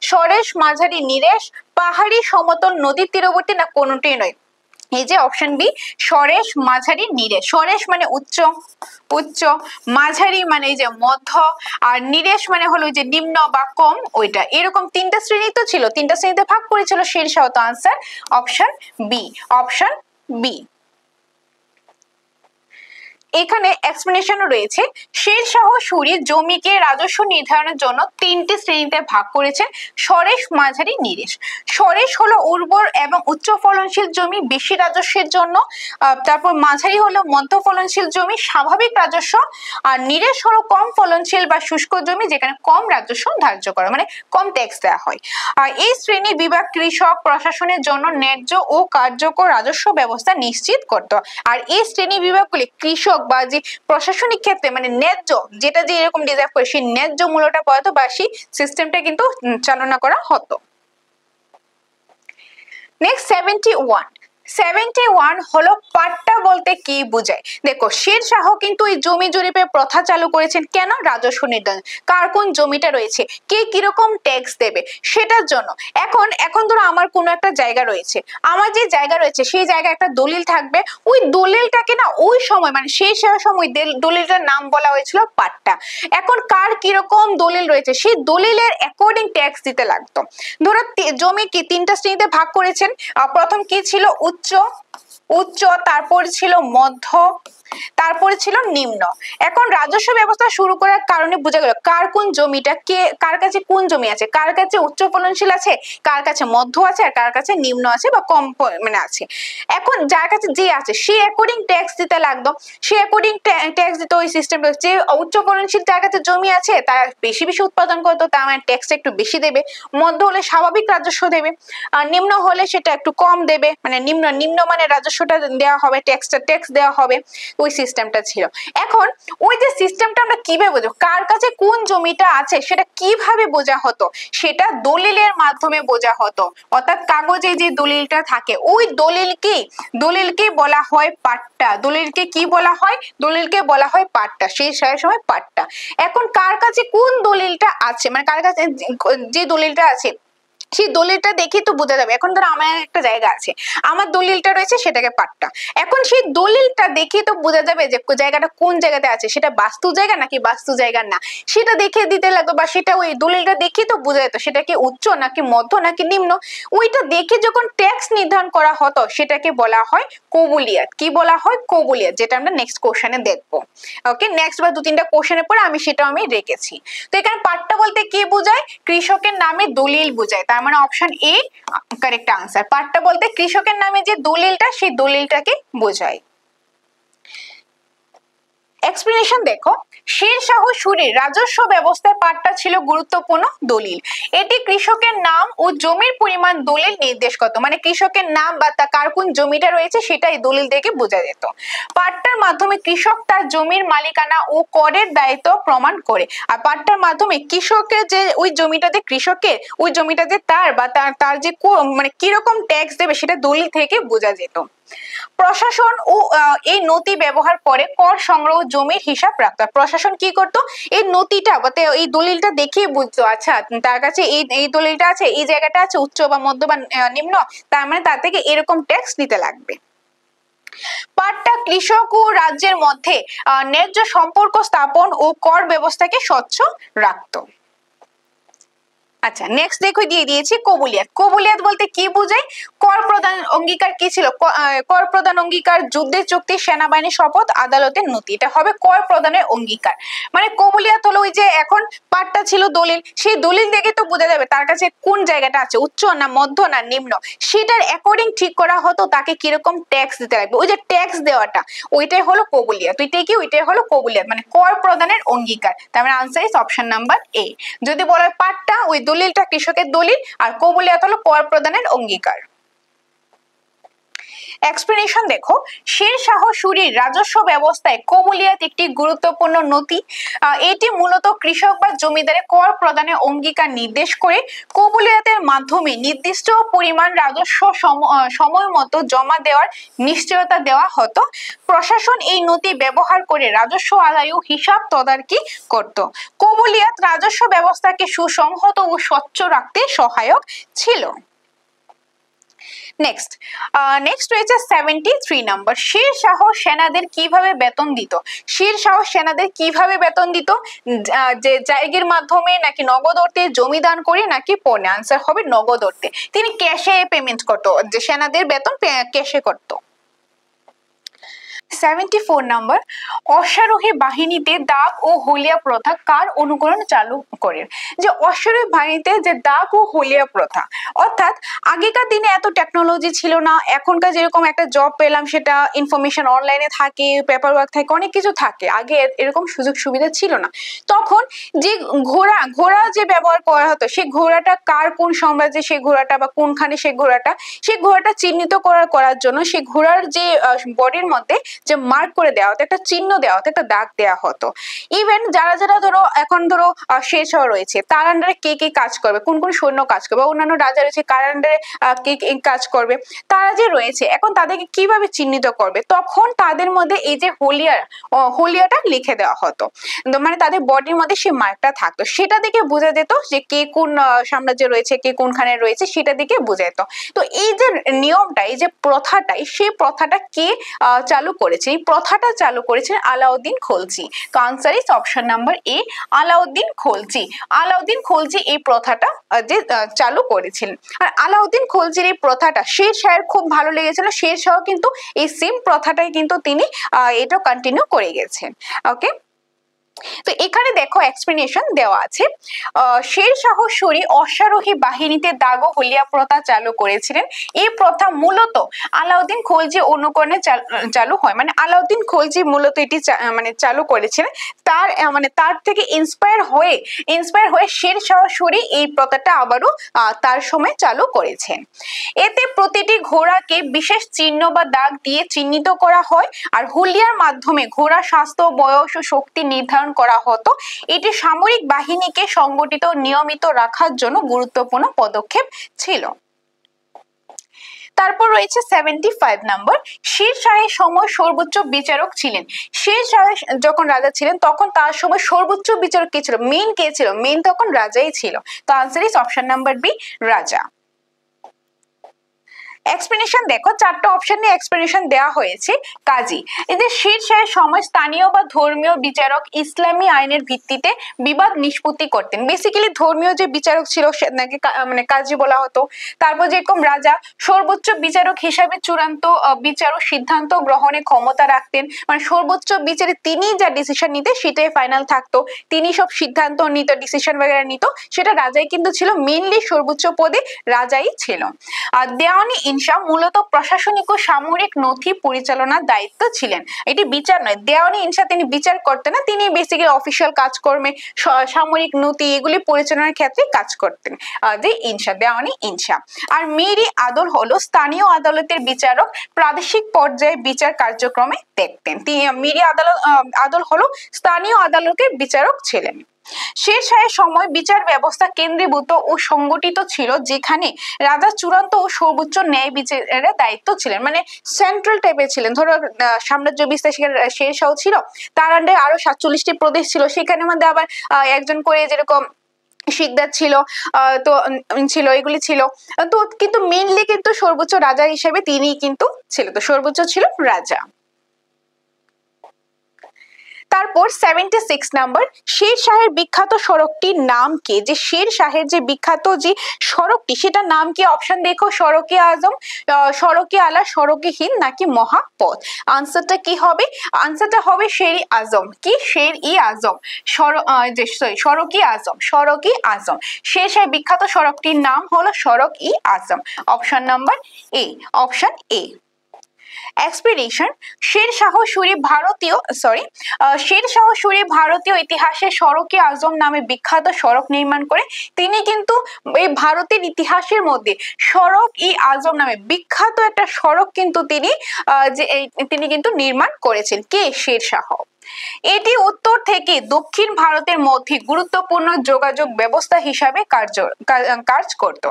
সরেশ, মাঝারি, নিরেশ, পাহাড়ি, সমতল, নদীর তীরবর্তী, না কোনোটি নয়? এই যে অপশন বি, সরেশ, মাঝারি, নিরেশ। সরেশ মানে উচ্চ, উচ্চ, মাঝারি মানে এই যে মধ্য, আর নিরেশ মানে হলো যে নিম্ন বা কম, ওইটা। এরকম তিনটা শ্রেণী তো ছিল, তিনটা শ্রেণীতে ভাগ করেছিল শের শাহ। তো answer option B, option B. এখানে এক্সপ্লেনেশনও রয়েছে। শের শাহ সুরি জমিকে রাজস্ব নির্ধারণের জন্য তিনটি শ্রেণীতে ভাগ করেছেন, সরেশ, মাঝারি, নিরেশ। সরেশ হলো উর্বর এবং উচ্চ ফলনশীল জমি, বেশি রাজস্বের জন্য। তারপর মাঝারি হলো মধ্য ফলনশীল জমি, স্বাভাবিক রাজস্ব। আর নিরেশ হলো কম ফলনশীল বা শুষ্ক জমি, যেখানে কম রাজস্ব ধার্য করা, মানে কম ট্যাক্স দেওয়া হয়। আর এই শ্রেণী বিভাগ কৃষক প্রশাসনের জন্য ন্যায্য ও কার্যকর রাজস্ব ব্যবস্থা নিশ্চিত করত। আর এই শ্রেণী বিভাগগুলি কৃষক বা যে প্রশাসনিক ক্ষেত্রে মানে ন্যায্য, যেটা যে এরকম ডিজার্ভ করে সেই ন্যায্য মূল্যটা পাওয়া বা সেই সিস্টেমটা কিন্তু চালনা করা হতো। নেক্সট 71। 71 হলো পাট্টা বলতে কি বোঝায়? দেখো, শের শাহ কিন্তু এই জমি জরিপের প্রথা চালু করেছেন কেন? রাজস্ব নির্ধারণ, কার কোন জমিটা রয়েছে, কে কিরকম ট্যাক্স দেবে সেটার জন্য। এখন ধরো আমার কোনো একটা জায়গা রয়েছে, আমার যে জায়গা রয়েছে সেই জায়গায় একটা দলিল থাকবে, ওই দলিলটাকে না ওই সময় মানে শের শাহ সময় দলিলটার নাম বলা হয়েছিল পাট্টা। এখন কার কিরকম দলিল রয়েছে সেই দলিলের অ্যাকর্ডিং ট্যাক্স দিতে লাগতো। ধরো জমি কি তিনটা শ্রেণীতে ভাগ করেছেন। প্রথম কি ছিল? উচ্চ, উচ্চ, তারপর ছিল মধ্য, তারপরে ছিল নিম্ন। এখন রাজস্ব ব্যবস্থা শুরু করার কারণে বোঝা গেল কার কোন জমিটা, কে কার কাছে কোন জমি আছে, কার কাছে উচ্চ ফলনশীল আছে, কার কাছে মধ্য আছে, আর কার কাছে নিম্ন আছে বা কম মানে আছে। এখন যার কাছে যে আছে সে অ্যাকর্ডিং ট্যাক্স দিতে লাগতো, সে অ্যাকর্ডিং ট্যাক্স দিত। ওই সিস্টেম যে উচ্চ ফলনশীল যার কাছে জমি আছে তারা বেশি বেশি উৎপাদন করতো, তার মানে ট্যাক্সটা একটু বেশি দেবে। মধ্য হলে স্বাভাবিক রাজস্ব দেবে, আর নিম্ন হলে সেটা একটু কম দেবে, মানে নিম্ন নিম্ন মানে রাজস্বটা দেওয়া হবে, ট্যাক্স দেওয়া হবে। ওই সিস্টেমটা ছিল। এখন ওই যে সিস্টেমটা আমরা কিভাবে বুঝবো কার কাছে কোন জমিটা আছে, সেটা কিভাবে বোঝা হতো? সেটা দলিলের মাধ্যমে বোঝা হতো। অর্থাৎ কাগজে যে দলিলটা থাকে ওই দলিলকে বলা হয় পাট্টা। দলিলকে কি বলা হয়? দলিলকে বলা হয় পাট্টা, সেই সময় পাট্টা। এখন কার কাছে কোন দলিলটা আছে, মানে কার কাছে যে দলিলটা আছে সেই দলিলটা দেখে তো বোঝা যাবে। এখন ধরো আমার একটা জায়গা আছে, আমার দলিলটা রয়েছে, সেটাকে পাট্টা। এখন সেই দলিলটা দেখে তো বোঝা যাবে যে জায়গাটা কোন জায়গাতে আছে, সেটা বাস্তু জায়গা নাকি বাস্তু জায়গা না, সেটা দেখে দিতে লাগতো। বা সেটা ওই দলিলটা দেখে তো বোঝা যেত সেটা কি উচ্চ নাকি মধ্য নাকি নিম্ন। ওইটা দেখে যখন ট্যাক্স নির্ধারণ করা হতো সেটাকে বলা হয় কবুলিয়াত। কি বলা হয়? কবুলিয়াত, যেটা আমরা নেক্সট কোশ্চেনে দেখবো। ওকে, নেক্সট বা দু তিনটা কোশ্চেনের পরে সেটাও আমি রেখেছি। তো এখানে পাট্টা বলতে কি বোঝায়? কৃষকের নামে দলিল বোঝায়। তার মানে অপশন এ কারেক্ট আনসার। পাট্টা বলতে কৃষকের নামে যে দলিলটা সেই দলিলটাকে বোঝায়। এক্সপ্লেনেশন দেখো, শের শাহ সুরির রাজস্ব ব্যবস্থায় পাট্টা ছিল গুরুত্বপূর্ণ দলিল। এটি কৃষকের নাম ও জমির পরিমাণ দলিল নির্দেশ করত, মানে কৃষকের নাম বা তার কার কোন জমিটা রয়েছে সেটা এই দলিল থেকে বোঝা যেত। পাট্টার মাধ্যমে কৃষক তার জমির মালিকানা ও করের দায়িত্ব প্রমাণ করে। আর পাট্টার মাধ্যমে কৃষকের যে ওই জমিটাতে কৃষকের ওই জমিটাতে তার বা তার যে মানে কিরকম ট্যাক্স দেবে সেটা দলিল থেকে বোঝা যেত। প্রশাসন ও এই নথি ব্যবহার করে কর সংগ্রহ, জমির হিসাব রাখতো। প্রশাসন কি করতো? এই নথিটা বা এই দলিলটা দেখিয়ে বুঝতো, আচ্ছা তার কাছে এই দলিলটা আছে, এই জায়গাটা আছে উচ্চ বা মধ্য বা নিম্ন, তার মানে তার থেকে এরকম ট্যাক্স নিতে লাগবে। পাট্টা কৃষক ও রাজ্যের মধ্যে ন্যায্য সম্পর্ক স্থাপন ও কর ব্যবস্থাকে স্বচ্ছ রাখতো। আচ্ছা, নেক্সট দেখো দিয়ে দিয়েছি কবুলিয়াত। কবুলিয়াত বলতে কি বোঝায়? কর প্রদান অঙ্গীকার কি ছিল? কর প্রদান অঙ্গীকার, যুদ্ধের চুক্তি, সেনাবাহিনী শপথ, আদালতের নথি, এটা হবে কর প্রদানের অঙ্গীকার। মানে কবুলিয়াত হলো ওই যে এখন পাট্টা ছিল দলিল, সেই দলিল দেখে তো বোঝা যাবে তার কাছে কোন জায়গাটা আছে, উচ্চ না মধ্য না নিম্ন, সেটার অ্যাকর্ডিং ঠিক করা হতো তাকে কিরকম ট্যাক্স দিতে লাগবে। ওই যে ট্যাক্স দেওয়াটা ওইটাই হলো কবুলিয়াত। ওইটাই হলো কবুলিয়াত, মানে কর প্রদানের অঙ্গীকার। তার মানে আনসার ইজ অপশন নাম্বার এ। যদি বলা হয় পাট্টা ওই দলিলটা কৃষকের দলিল, আর কবুলিয়াত হলো কর প্রদানের অঙ্গীকার। এক্সপ্লেনেশন দেখো, শের শাহ সুরির রাজস্ব ব্যবস্থায় কবুলিয়াত একটি গুরুত্বপূর্ণ নথি। এটি মূলত কৃষক বা জমিদারের কর প্রদানের অঙ্গীকার নির্দেশ করে। কবুলিয়াতের মাধ্যমে নির্দিষ্ট পরিমাণ রাজস্ব সময় মতো জমা দেওয়ার নিশ্চয়তা দেওয়া হতো। প্রশাসন এই নথি ব্যবহার করে রাজস্ব আদায় ও হিসাব তদারকি করত। কবুলিয়াত রাজস্ব ব্যবস্থাকে সুসংহত ও স্বচ্ছ রাখতে সহায়ক ছিল। নেক্সট রয়েছে 73 নম্বর, শের শাহ সেনাদের কিভাবে বেতন দিত? শের শাহ সেনাদের কিভাবে বেতন দিত? যে জায়গির মাধ্যমে, নাকি নগদ অর্থে, জমিদান করে, নাকি পণে? আনসার হবে নগদ অর্থে। তিনি ক্যাশে পেমেন্ট করতো, যে সেনাদের বেতন ক্যাশে করতো। 74 নম্বর, অশ্বারোহী বাহিনীতে দাগ ও হলিয়া প্রথা কার অনুকরণ চালু করেন? যে অশ্বারোহী বাহিনীতে যে দাগ ও হলিয়া প্রথা, অর্থাৎ আগেকার দিনে এত টেকনোলজি ছিল না। এখনকার যেরকম একটা জব পেলাম, সেটা ইনফরমেশন অনলাইনে থাকে, পেপার ওয়ার্ক থাকে, অনেক কিছু থাকে। আগে এরকম সুযোগ সুবিধা ছিল না। তখন যে ঘোড়া যে ব্যবহার করা হতো, সেই ঘোড়াটা কার, কোন সাম্রাজ্যে সেই ঘোড়াটা, বা কোনখানে সেই ঘোড়াটা চিহ্নিত করার জন্য সেই ঘোড়ার যে বডির মধ্যে যে মার্ক করে দেওয়া হতো, একটা চিহ্ন দেওয়া হতো, একটা দাগ দেওয়া হতো। ইভেন যারা ধরো এখন ধরো শের শাহ রয়েছে, তার আন্ডারে কে কে কাজ করবে, কোন কোন সৈন্য কাজ করবে, অন্যান্য রাজা রয়েছে কার আন্ডারে কে কে কাজ করবে, তারা যে রয়েছে এখন তাদেরকে কিভাবে চিহ্নিত করবে? তখন তাদের মধ্যে এই যে হলিয়াটা লিখে দেওয়া হতো, মানে তাদের বডির মধ্যে সেই মার্কটা থাকতো। সেটা দেখে বোঝা যেত যে কে কোন সাম্রাজ্যে রয়েছে, কে কোনখানে রয়েছে, সেটা দেখে বোঝা যেত। তো এই যে নিয়মটা, এই যে প্রথাটাই, সেই প্রথাটা কে চালু করেছে? এই প্রথাটা চালু করেছেন আলাউদ্দিন খলজি। তো আনসার ইজ অপশন নাম্বার এ, আলাউদ্দিন খলজি। আলাউদ্দিন খলজি এই প্রথাটা যে চালু করেছিলেন। আর আলাউদ্দিন খলজির এই প্রথাটা শের শাহের খুব ভালো লেগেছিল। শের শাহ কিন্তু এই সেম প্রথাটাই কিন্তু তিনি এটা কন্টিনিউ করে গেছেন। ওকে, তো এখানে দেখো এক্সপ্লেনেশন দেওয়া আছে। শের শাহ সুরি অশ্বারোহী বাহিনীতে দাগ ও হলিয়া প্রথা চালু করেছিলেন। এই প্রথা মূলত আলাউদ্দিন খলজি অনুকরণে চালু হয়, মানে আলাউদ্দিন খলজি মূলত এটি মানে চালু করেছিলেন। তার থেকে ইন্সপায়ার হয়ে শের শাহ সুরি এই প্রথাটা আবারও তার সময় চালু করেছেন। এতে প্রতিটি ঘোড়াকে বিশেষ চিহ্ন বা দাগ দিয়ে চিহ্নিত করা হয়, আর হুলিয়ার মাধ্যমে ঘোড়া স্বাস্থ্য, বয়স ও শক্তি নির্ধারণ করা হতো। এটি সামরিক বাহিনীকে সংগঠিত নিয়মিত রাখার জন্য গুরুত্বপূর্ণ পদক্ষেপ ছিল। তারপর রয়েছে 75 নম্বর, শের শাহের সময় সর্বোচ্চ বিচারক ছিলেন। শের শাহ যখন রাজা ছিলেন, তখন তার সময় সর্বোচ্চ বিচারক কে ছিল? মেইন কে ছিল? মেইন তখন রাজাই ছিল। তো answer is option number B, রাজা। এক্সপ্লেনেশন দেখো, চারটা অপশন নিয়ে এক্সপ্লেনেশন দেওয়া হয়েছে। কাজী, এদের শের শাহের সময় স্থানীয় বা ধর্মীয় বিচারক ইসলামী আইনের ভিত্তিতে বিবাদ নিষ্পত্তি করতেন। বেসিক্যালি ধর্মীয় যে বিচারক ছিল নাকি মানে কাজী বলা হতো। তারপর যেরকম রাজা সর্বোচ্চ বিচারক হিসাবে চূড়ান্ত বিচার ও সিদ্ধান্ত গ্রহণে ক্ষমতা রাখতেন, মানে সর্বোচ্চ বিচারে তিনি যা ডিসিশন নিতে সেটাই ফাইনাল থাকতো, তিনি সব সিদ্ধান্ত নিত, ডিসিশন বগেরা নিত, সেটা রাজাই কিন্তু ছিল। মেইনলি সর্বোচ্চ পদে রাজাই ছিল। আর দেওয়ানি ইনসা মূলত প্রশাসনিক ও সামরিক নথি পরিচালনার দায়িত্ব ছিলেন। এটি বিচার নয়, দেওয়ানি ইনসা তিনি বিচার করতেন না, তিনি বেসিক্যালি অফিসিয়াল কাজকর্মে, সামরিক নথি এগুলি পরিচালনার ক্ষেত্রে কাজ করতেন যে ইনসা, দেওয়ানি ইনসা। আর মিরি আদল হলো স্থানীয় আদালতের বিচারক, প্রাদেশিক পর্যায়ে বিচার কার্যক্রমে দেখতেন। মিরি আদল হলো স্থানীয় আদালতের বিচারক ছিলেন। শের শাহের সময় বিচার ব্যবস্থা কেন্দ্রীভূত ও সংগঠিত ছিল, যেখানে রাজা চূড়ান্ত ও সর্বোচ্চ ন্যায় বিচারের দায়িত্ব ছিলেন, মানে সেন্ট্রাল টাইপের ছিলেন। ধরো সাম্রাজ্য বিস্তার শের শাহ ছিল, তার আন্ডারে আরো 47টি প্রদেশ ছিল, সেখানের মধ্যে আবার একজন করে যেরকম শিকদার ছিল, তো ছিল, এগুলি ছিল। তো কিন্তু মেইনলি কিন্তু সর্বোচ্চ রাজা হিসেবে তিনি কিন্তু ছিল, তো সর্বোচ্চ ছিল রাজা। তারপর 76 নাম্বার, শের শাহের বিখ্যাত সড়কটির নাম কি? যে শের শাহের যে বিখ্যাত যে সড়কটি, সেটার নাম কি? অপশন দেখো, সড়কে আজম, সড়কে আলা, সড়কে হিন্দ, নাকি মহাপথ? আনসারটা কি হবে? আনসারটা হবে শের-ই আজম। কি? শের-ই আজম, সড়ক-ই আজম, সড়ক-ই আজম। শের শাহের বিখ্যাত সড়কটির নাম হলো Sadak e Azam. Option number A, option A. Expedition Sher Shah Suri ভারতীয় ইতিহাসে সড়কে আজম নামে বিখ্যাত সড়ক নির্মাণ করে তিনি কিন্তু এই ভারতের ইতিহাসের মধ্যে সড়ক ই আজম নামে বিখ্যাত একটা সড়ক কিন্তু তিনি কিন্তু নির্মাণ করেছেন। কে? শের শাহ। এটি উত্তর থেকে দক্ষিণ ভারতের মধ্যে গুরুত্বপূর্ণ যোগাযোগ ব্যবস্থা হিসাবে কাজ করত।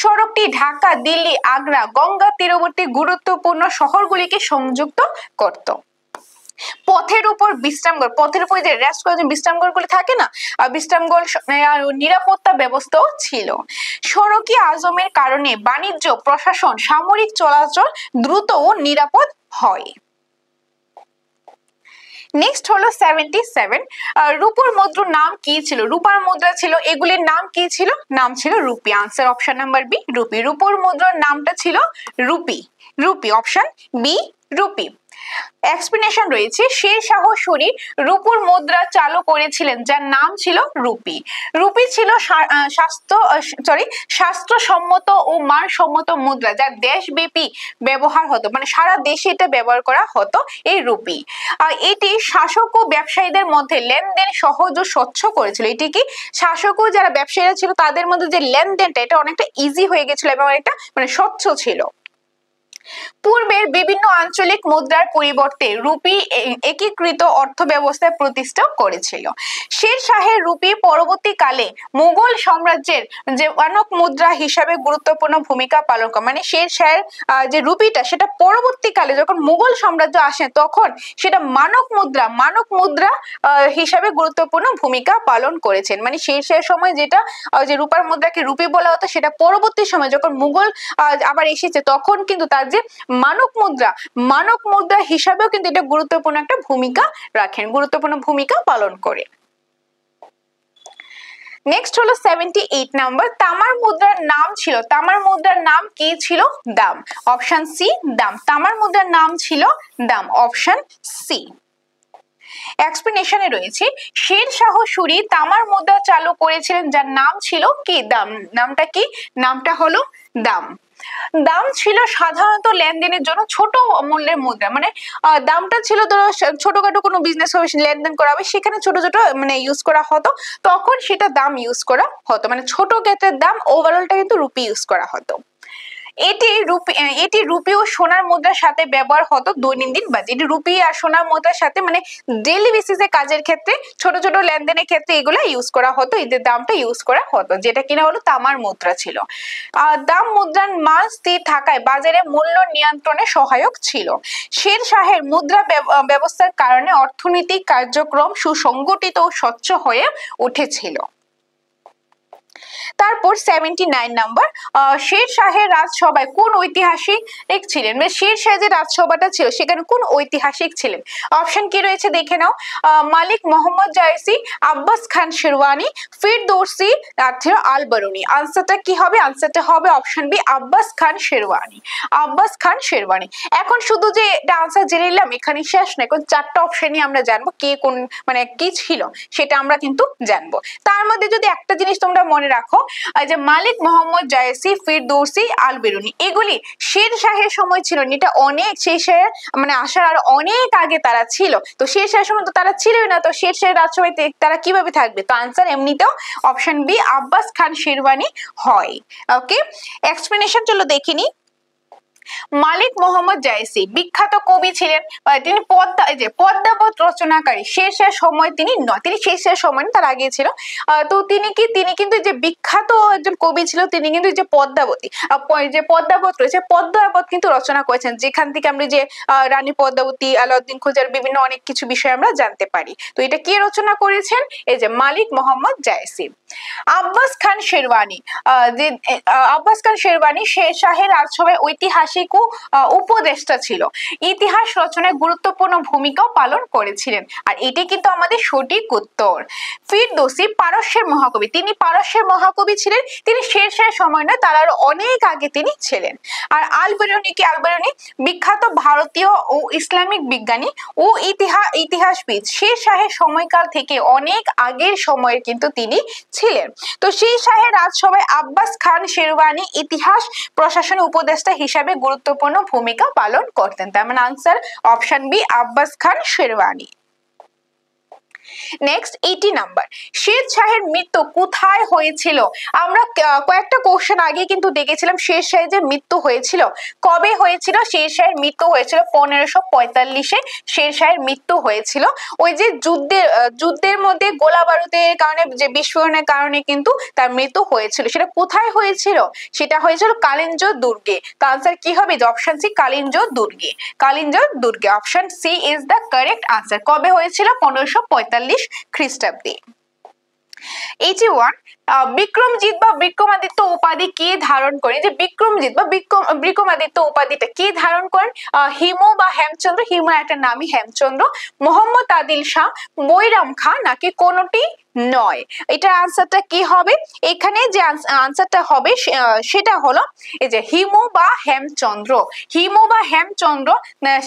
সড়কটি ঢাকা, দিল্লি, আগ্রা, গঙ্গা তীরবর্তী গুরুত্বপূর্ণ শহরগুলিকে সংযুক্ত করত। পথের উপর বিশ্রামঘর, পথের উপর যে রেস্ট করার যে বিশ্রামঘরগুলি থাকে না, বিশ্রামঘর নিরাপত্তা ব্যবস্থাও ছিল। সড়কি আজমের কারণে বাণিজ্য, প্রশাসন, সামরিক চলাচল দ্রুত ও নিরাপদ হয়। নেক্সট হলো 77। রূপোর মুদ্রার নাম কি ছিল? রূপার মুদ্রা ছিল, এগুলির নাম কি ছিল? নাম ছিল rupee. Answer option number B, rupee. রূপোর মুদ্রার নামটা ছিল rupee. Rupee, option B, rupee. Explanation রয়েছে, শের শাহ সুরি রূপোর মুদ্রা চালু করেছিলেন যার নাম ছিল রুপি। রুপি ছিল শাস্ত্রসম্মত ও মানসম্মত মুদ্রা যা দেশব্যাপী ব্যবহার হতো, মানে সারা দেশে এটা ব্যবহার করা হতো এই রুপি। এটি শাসক ও ব্যবসায়ীদের মধ্যে লেনদেন সহজ ও স্বচ্ছ করেছিল। এটি কি শাসক ও যারা ব্যবসায়ীরা ছিল তাদের মধ্যে যে লেনদেনটা এটা অনেকটা ইজি হয়ে গেছিল এবং এটা মানে স্বচ্ছ ছিল। পূর্বের বিভিন্ন আঞ্চলিক মুদ্রার পরিবর্তে রুপি একীকৃত অর্থ ব্যবস্থায় প্রতিষ্ঠা করেছিল। শের শাহের রুপি পরবর্তীকালে মুঘল সাম্রাজ্যের যে মানক মুদ্রা হিসাবে গুরুত্বপূর্ণ ভূমিকা পালন করে। মানে শের শাহের যে রুপিটা সেটা পরবর্তীকালে যখন মুঘল সাম্রাজ্য আসে তখন সেটা মানক মুদ্রা হিসাবে গুরুত্বপূর্ণ ভূমিকা পালন করেছেন। মানে শের শাহের সময় যেটা যে রূপার মুদ্রাকে রুপি বলা হতো সেটা পরবর্তী সময় যখন মুঘল আবার এসেছে তখন কিন্তু তার যে মানক মুদ্রা হিসাবেও কিন্তু এটা গুরুত্বপূর্ণ একটা ভূমিকা রাখেন, গুরুত্বপূর্ণ ভূমিকা পালন করে। নেক্সট হলো 78 নাম্বার। তামার মুদ্রার নাম কি ছিল? দাম। অপশন সি, দাম। তামার মুদ্রার নাম ছিল দাম। Option C. এক্সপ্লেনেশনে রয়েছে, শের শাহ সুরি তামার মুদ্রা চালু করেছিলেন যার নাম ছিল কি? দাম। নামটা কি? নামটা হলো দাম। দাম ছিল সাধারণত লেনদেনের জন্য ছোট মূল্যের মুদ্রা। মানে দামটা ছিল ধরো ছোটখাটো কোনো বিজনেস হবে, লেনদেন করা হবে, সেখানে ছোট মানে ইউজ করা হতো, তখন সেটা দাম ইউজ করা হতো। মানে ছোট ক্ষেত্রের দাম, ওভারঅলটা কিন্তু রুপি ইউজ করা হতো। এটি রুপি ও সোনার মুদ্রার সাথে ব্যবহার হতো দৈনন্দিন বাজে। এটি রুপি আর সোনার মুদ্রার সাথে মানে ডেইলি বেসিসে কাজের ক্ষেত্রে ছোট লেনদেনের ক্ষেত্রে এগুলা ইউজ করা হতো, এদের দামটা ইউজ করা হতো, যেটা কিনা হলো তামার মুদ্রা ছিল। দাম মুদ্রার মান স্থির থাকায় বাজারে মূল্য নিয়ন্ত্রণে সহায়ক ছিল। শের শাহের মুদ্রা ব্যবস্থার কারণে অর্থনৈতিক কার্যক্রম সুসংগঠিত ও স্বচ্ছ হয়ে উঠেছিল। তারপর 79 নাম্বার, শের শাহের রাজসভায় কোন ঐতিহাসিক ছিলেন? মানে শের শাহ যে রাজসভাটা ছিল সেখানে কোন ঐতিহাসিক ছিলেন? অপশন কি রয়েছে দেখে নাও। মালিক মোহাম্মদ জায়সি, আব্বাস খান শেরওয়ানি, ফিরদৌসি, আল বারুনি। আনসারটা কি হবে? আনসারটা হবে অপশন বি, আব্বাস খান শেরওয়ানি। আব্বাস খান শেরওয়ানি। এখন শুধু যে এটা আনসার জেনে নিলাম এখানে শেষ না, এখন চারটা অপশনই আমরা জানবো কে কোন মানে কি ছিল সেটা আমরা কিন্তু জানবো। তার মধ্যে যদি একটা জিনিস তোমরা মনে রাখো, যে মালিক মোহাম্মদ জায়সি, ফিরদৌসি, আল বেরুনি, এগুলি শের শাহের সময় ছিল। এটা অনেক শের শাহের মানে আসার আর অনেক আগে তারা ছিল। তো শের শাহের সময় তো তারা ছিলই না, তো শের শাহের রাজসভায় তারা কিভাবে থাকবে? তো আনসার এমনিতেও অপশন বি, আব্বাস খান শেরওয়ানি হয়। ওকে, এক্সপ্লেনেশন চলো দেখিনি। মালিক মোহাম্মদ জায়সি বিখ্যাত কবি ছিলেন। তিনি পদ্মাবত রচনাকারী। শের শাহের সময় তিনি নয়, তিনি শের শাহের সময় তার আগে ছিল। তো তিনি কিন্তু যে বিখ্যাত একজন কবি ছিল, তিনি কিন্তু যে পদ্মাবত রয়েছে, পদ্মাবত কিন্তু রচনা করেছেন, যেখান থেকে আমরা যে রানী পদ্মাবতী, আলাউদ্দিন খোঁজার বিভিন্ন অনেক কিছু বিষয় আমরা জানতে পারি। তো এটা কে রচনা করেছেন? এই যে মালিক মোহাম্মদ জায়সি। আব্বাস খান শেরওয়ানি শের শাহের রাজসভায় ঐতিহাসিক ও উপদেষ্টা ছিল। ইতিহাস রচনায় গুরুত্বপূর্ণ ভূমিকাও পালন করেছিলেন। আর এটি কিন্তু আমাদের সঠিক উত্তর। ফিরদৌসি পারস্যের মহাকবি, তিনি পারস্যের মহাকবি ছিলেন, তিনি শের শাহের সময় নয় তার আরো অনেক আগে তিনি ছিলেন। আর আল বেরুনি বিখ্যাত ভারতীয় ও ইসলামিক বিজ্ঞানী ও ইতিহাসবিদ, শের শাহের সময়কাল থেকে অনেক আগের সময়ের কিন্তু তিনি ছিলেন। তো শের শাহের রাজসভায় আব্বাস খান শেরওয়ানি ইতিহাস প্রশাসনের উপদেষ্টা হিসাবে গুরুত্বপূর্ণ ভূমিকা পালন করতেন। তার মানে আনসার অপশন বি আব্বাস খান শেরওয়ানি। নেক্সট 80 নাম্বার, শের শাহের মৃত্যু কোথায় হয়েছিল? আমরা কয়েকটা কোশ্চেন আগে কিন্তু দেখেছিলাম শের শাহের যে মৃত্যু হয়েছিল কবে হয়েছিল। শের শাহের মৃত্যু হয়েছিল 1545-এ শের শাহের মৃত্যু হয়েছিল। ওই যে যুদ্ধের মধ্যে গোলা বারুদের কারণে, যে বিস্ফোরণের কারণে কিন্তু তার মৃত্যু হয়েছিল। সেটা কোথায় হয়েছিল? সেটা হয়েছিল কালিঞ্জ দুর্গে। তো আনসার কি হবে? অপশন সি কালিঞ্জ দুর্গে। কালিঞ্জ দুর্গে, option C is the correct answer. কবে হয়েছিল? 1545 খ্রিস্টাব্দে। 81, বিক্রমজিৎ বা বিক্রমাদিত্য উপাধি কে ধারণ করেন? যে বিক্রমজিৎ বা বিক্রমাদিত্য উপাধিটা কে ধারণ করেন? হিমু বা হেমচন্দ্র, হিমু একটা নামই হেমচন্দ্র, মোহাম্মদ আদিল শাহ, বৈরাম খাঁ, নাকি কোনটি নয়? এটার আনসারটা কি হবে? এখানে যে আনসারটা হবে সেটা হলো এই যে হিমু বা হেমচন্দ্র। হিমু বা হেমচন্দ্র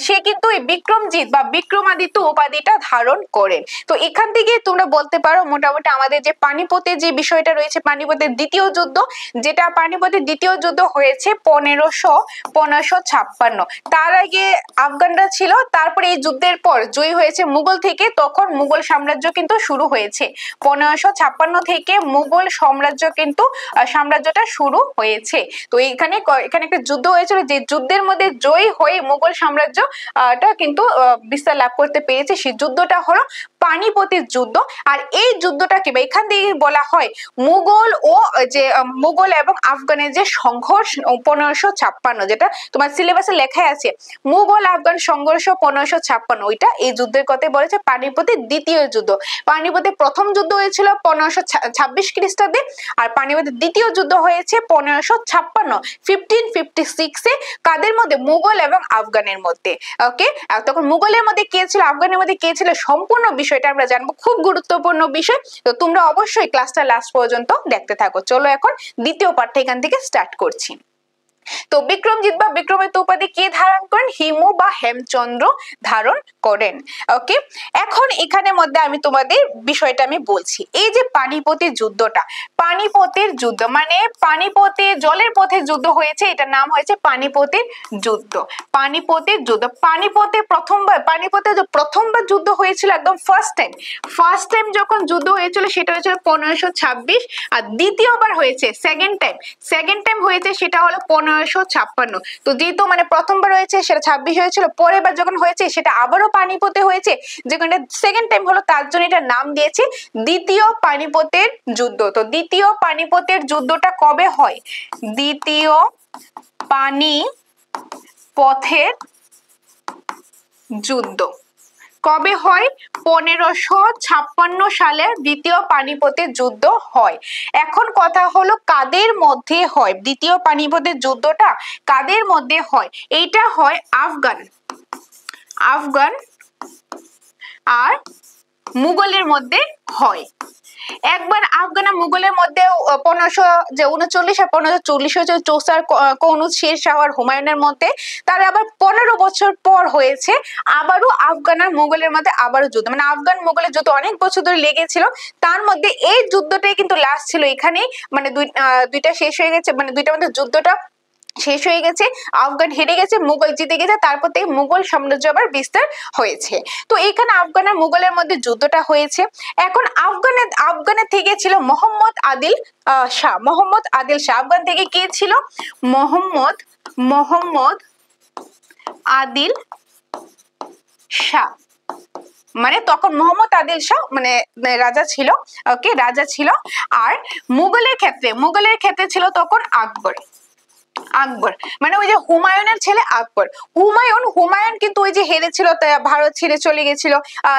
সে কিন্তু এই বিক্রমজিৎ বা বিক্রমাদিত্য উপাধিটা ধারণ করেন। তো এখান থেকে তোমরা বলতে পারো মোটামুটি আমাদের যে পানিপথের যে বিষয়টা রয়েছে, পানিপথের দ্বিতীয় যুদ্ধ, যেটা পানিপথের দ্বিতীয় যুদ্ধ হয়েছে 1556। তার আগে আফগানরা ছিল, তারপরে এই যুদ্ধের পর জয়ী হয়েছে মুঘল থেকে, তখন মুঘল সাম্রাজ্য কিন্তু শুরু হয়েছে। 1556 থেকে মুঘল সাম্রাজ্যটা শুরু হয়েছে। তো এখানে একটা যুদ্ধ হয়েছিল, যে যুদ্ধের মধ্যে জয়ী হয়ে মুঘল সাম্রাজ্যটা কিন্তু বিস্তার লাভ করতে পেরেছে। সেই যুদ্ধটা হলো পানিপথের যুদ্ধ। আর এই যুদ্ধটাকে এখান থেকে বলা হয় মুঘল এবং আফগানের যে সংঘর্ষ 1556, যেটা তোমার সিলেবাসে লেখা আছে মুঘল আফগান সংঘর্ষ 1556, ওইটা এই যুদ্ধের কথা বলেছে পানিপথের দ্বিতীয় যুদ্ধ। পানিপথের প্রথম যুদ্ধ হয়েছিল 1526 খ্রিস্টাব্দে, আর পানিপথের দ্বিতীয় যুদ্ধ হয়েছে 1556 কাদের মধ্যে? মুঘল এবং আফগানের মধ্যে। ওকে, তখন মুঘলের মধ্যে কে ছিল, আফগানের মধ্যে কে ছিল, সম্পূর্ণ বিষয়টা আমরা জানবো। খুব গুরুত্বপূর্ণ বিষয়, তো তোমরা অবশ্যই ক্লাসটা লাস্ট পর্যন্ত দেখতে থাকো। চলো এখন দ্বিতীয় পাঠটা এখান থেকে স্টার্ট করছি। তো বিক্রমজিৎ বা বিক্রমাদিত্য উপাধি কে ধারণ করেন? হিমু বা হেমচন্দ্র ধারণ করেন। ওকে, এখন এখানের মধ্যে আমি তোমাদের বিষয়টা আমি বলছি। এই যে পানিপথের যুদ্ধটা, পানিপথের যুদ্ধ মানে পানিপথে জলের পথে যুদ্ধ হয়েছে, এটার নাম হয়েছে পানিপথের যুদ্ধ। পানিপথের যুদ্ধ, পানিপথে প্রথমবার যুদ্ধ হয়েছিল একদম ফার্স্ট টাইম যখন যুদ্ধ হয়েছিল সেটা হয়েছিল 1526, আর দ্বিতীয়বার হয়েছে সেকেন্ড টাইম হয়েছে সেটা হলো 1556। তো যেহেতু মানে প্রথমবার হয়েছে সেটা 26 হয়েছিল, পরের বার যখন হয়েছে সেটা আবারও পানিপথে হয়েছে, যেখানে সেকেন্ড টাইম হলো, তার জন্য এটা নাম দিয়েছে দ্বিতীয় পানিপথের যুদ্ধ। তো দ্বিতীয় পানিপথের যুদ্ধটা কবে হয়? দ্বিতীয় পানিপথের যুদ্ধ কবে হয়? 1556 সালে দ্বিতীয় পানিপথের যুদ্ধ হয়। এখন কথা হলো কাদের মধ্যে হয় দ্বিতীয় পানিপথের যুদ্ধটা? কাদের মধ্যে হয়? এইটা হয় আফগান আর মুঘলের মধ্যে হয়। একবার আফগান আর মুঘলের মধ্যে 1539 আর 1540 হয়েছে চৌসার কনৌজ শের শাহ আর হুমায়ুনের মধ্যে। তার আবার 15 বছর পর হয়েছে আবারও আফগান আর মুঘলের মধ্যে আবারও যুদ্ধ, মানে আফগান মুঘলের যুদ্ধ অনেক বছর ধরে লেগেছিল। তার মধ্যে এই যুদ্ধটাই কিন্তু লাস্ট ছিল এখানেই, মানে দুইটা শেষ হয়ে গেছে, মানে দুইটার মধ্যে যুদ্ধটা শেষ হয়ে গেছে, আফগান হেরে গেছে, মুঘল জিতে গেছে, তারপর থেকে মুঘল সাম্রাজ্য আবার বিস্তার হয়েছে। তো এখানে আফগান আর মুঘলের মধ্যে যুদ্ধটা হয়েছে। এখন আফগানের থেকে ছিল মোহাম্মদ আদিল শাহ। আফগান থেকে কে ছিল? মোহাম্মদ আদিল শাহ। মানে তখন মোহাম্মদ আদিল শাহ মানে রাজা ছিল। ওকে, রাজা ছিল। আর মুঘলের ক্ষেত্রে ছিল তখন আকবর। মানে ওই যে হুমায়ুনের ছেলে আকবর। হুমায়ুন কিন্তু ওই যে হেরেছিল, ভারত ছেড়ে চলে গেছিল,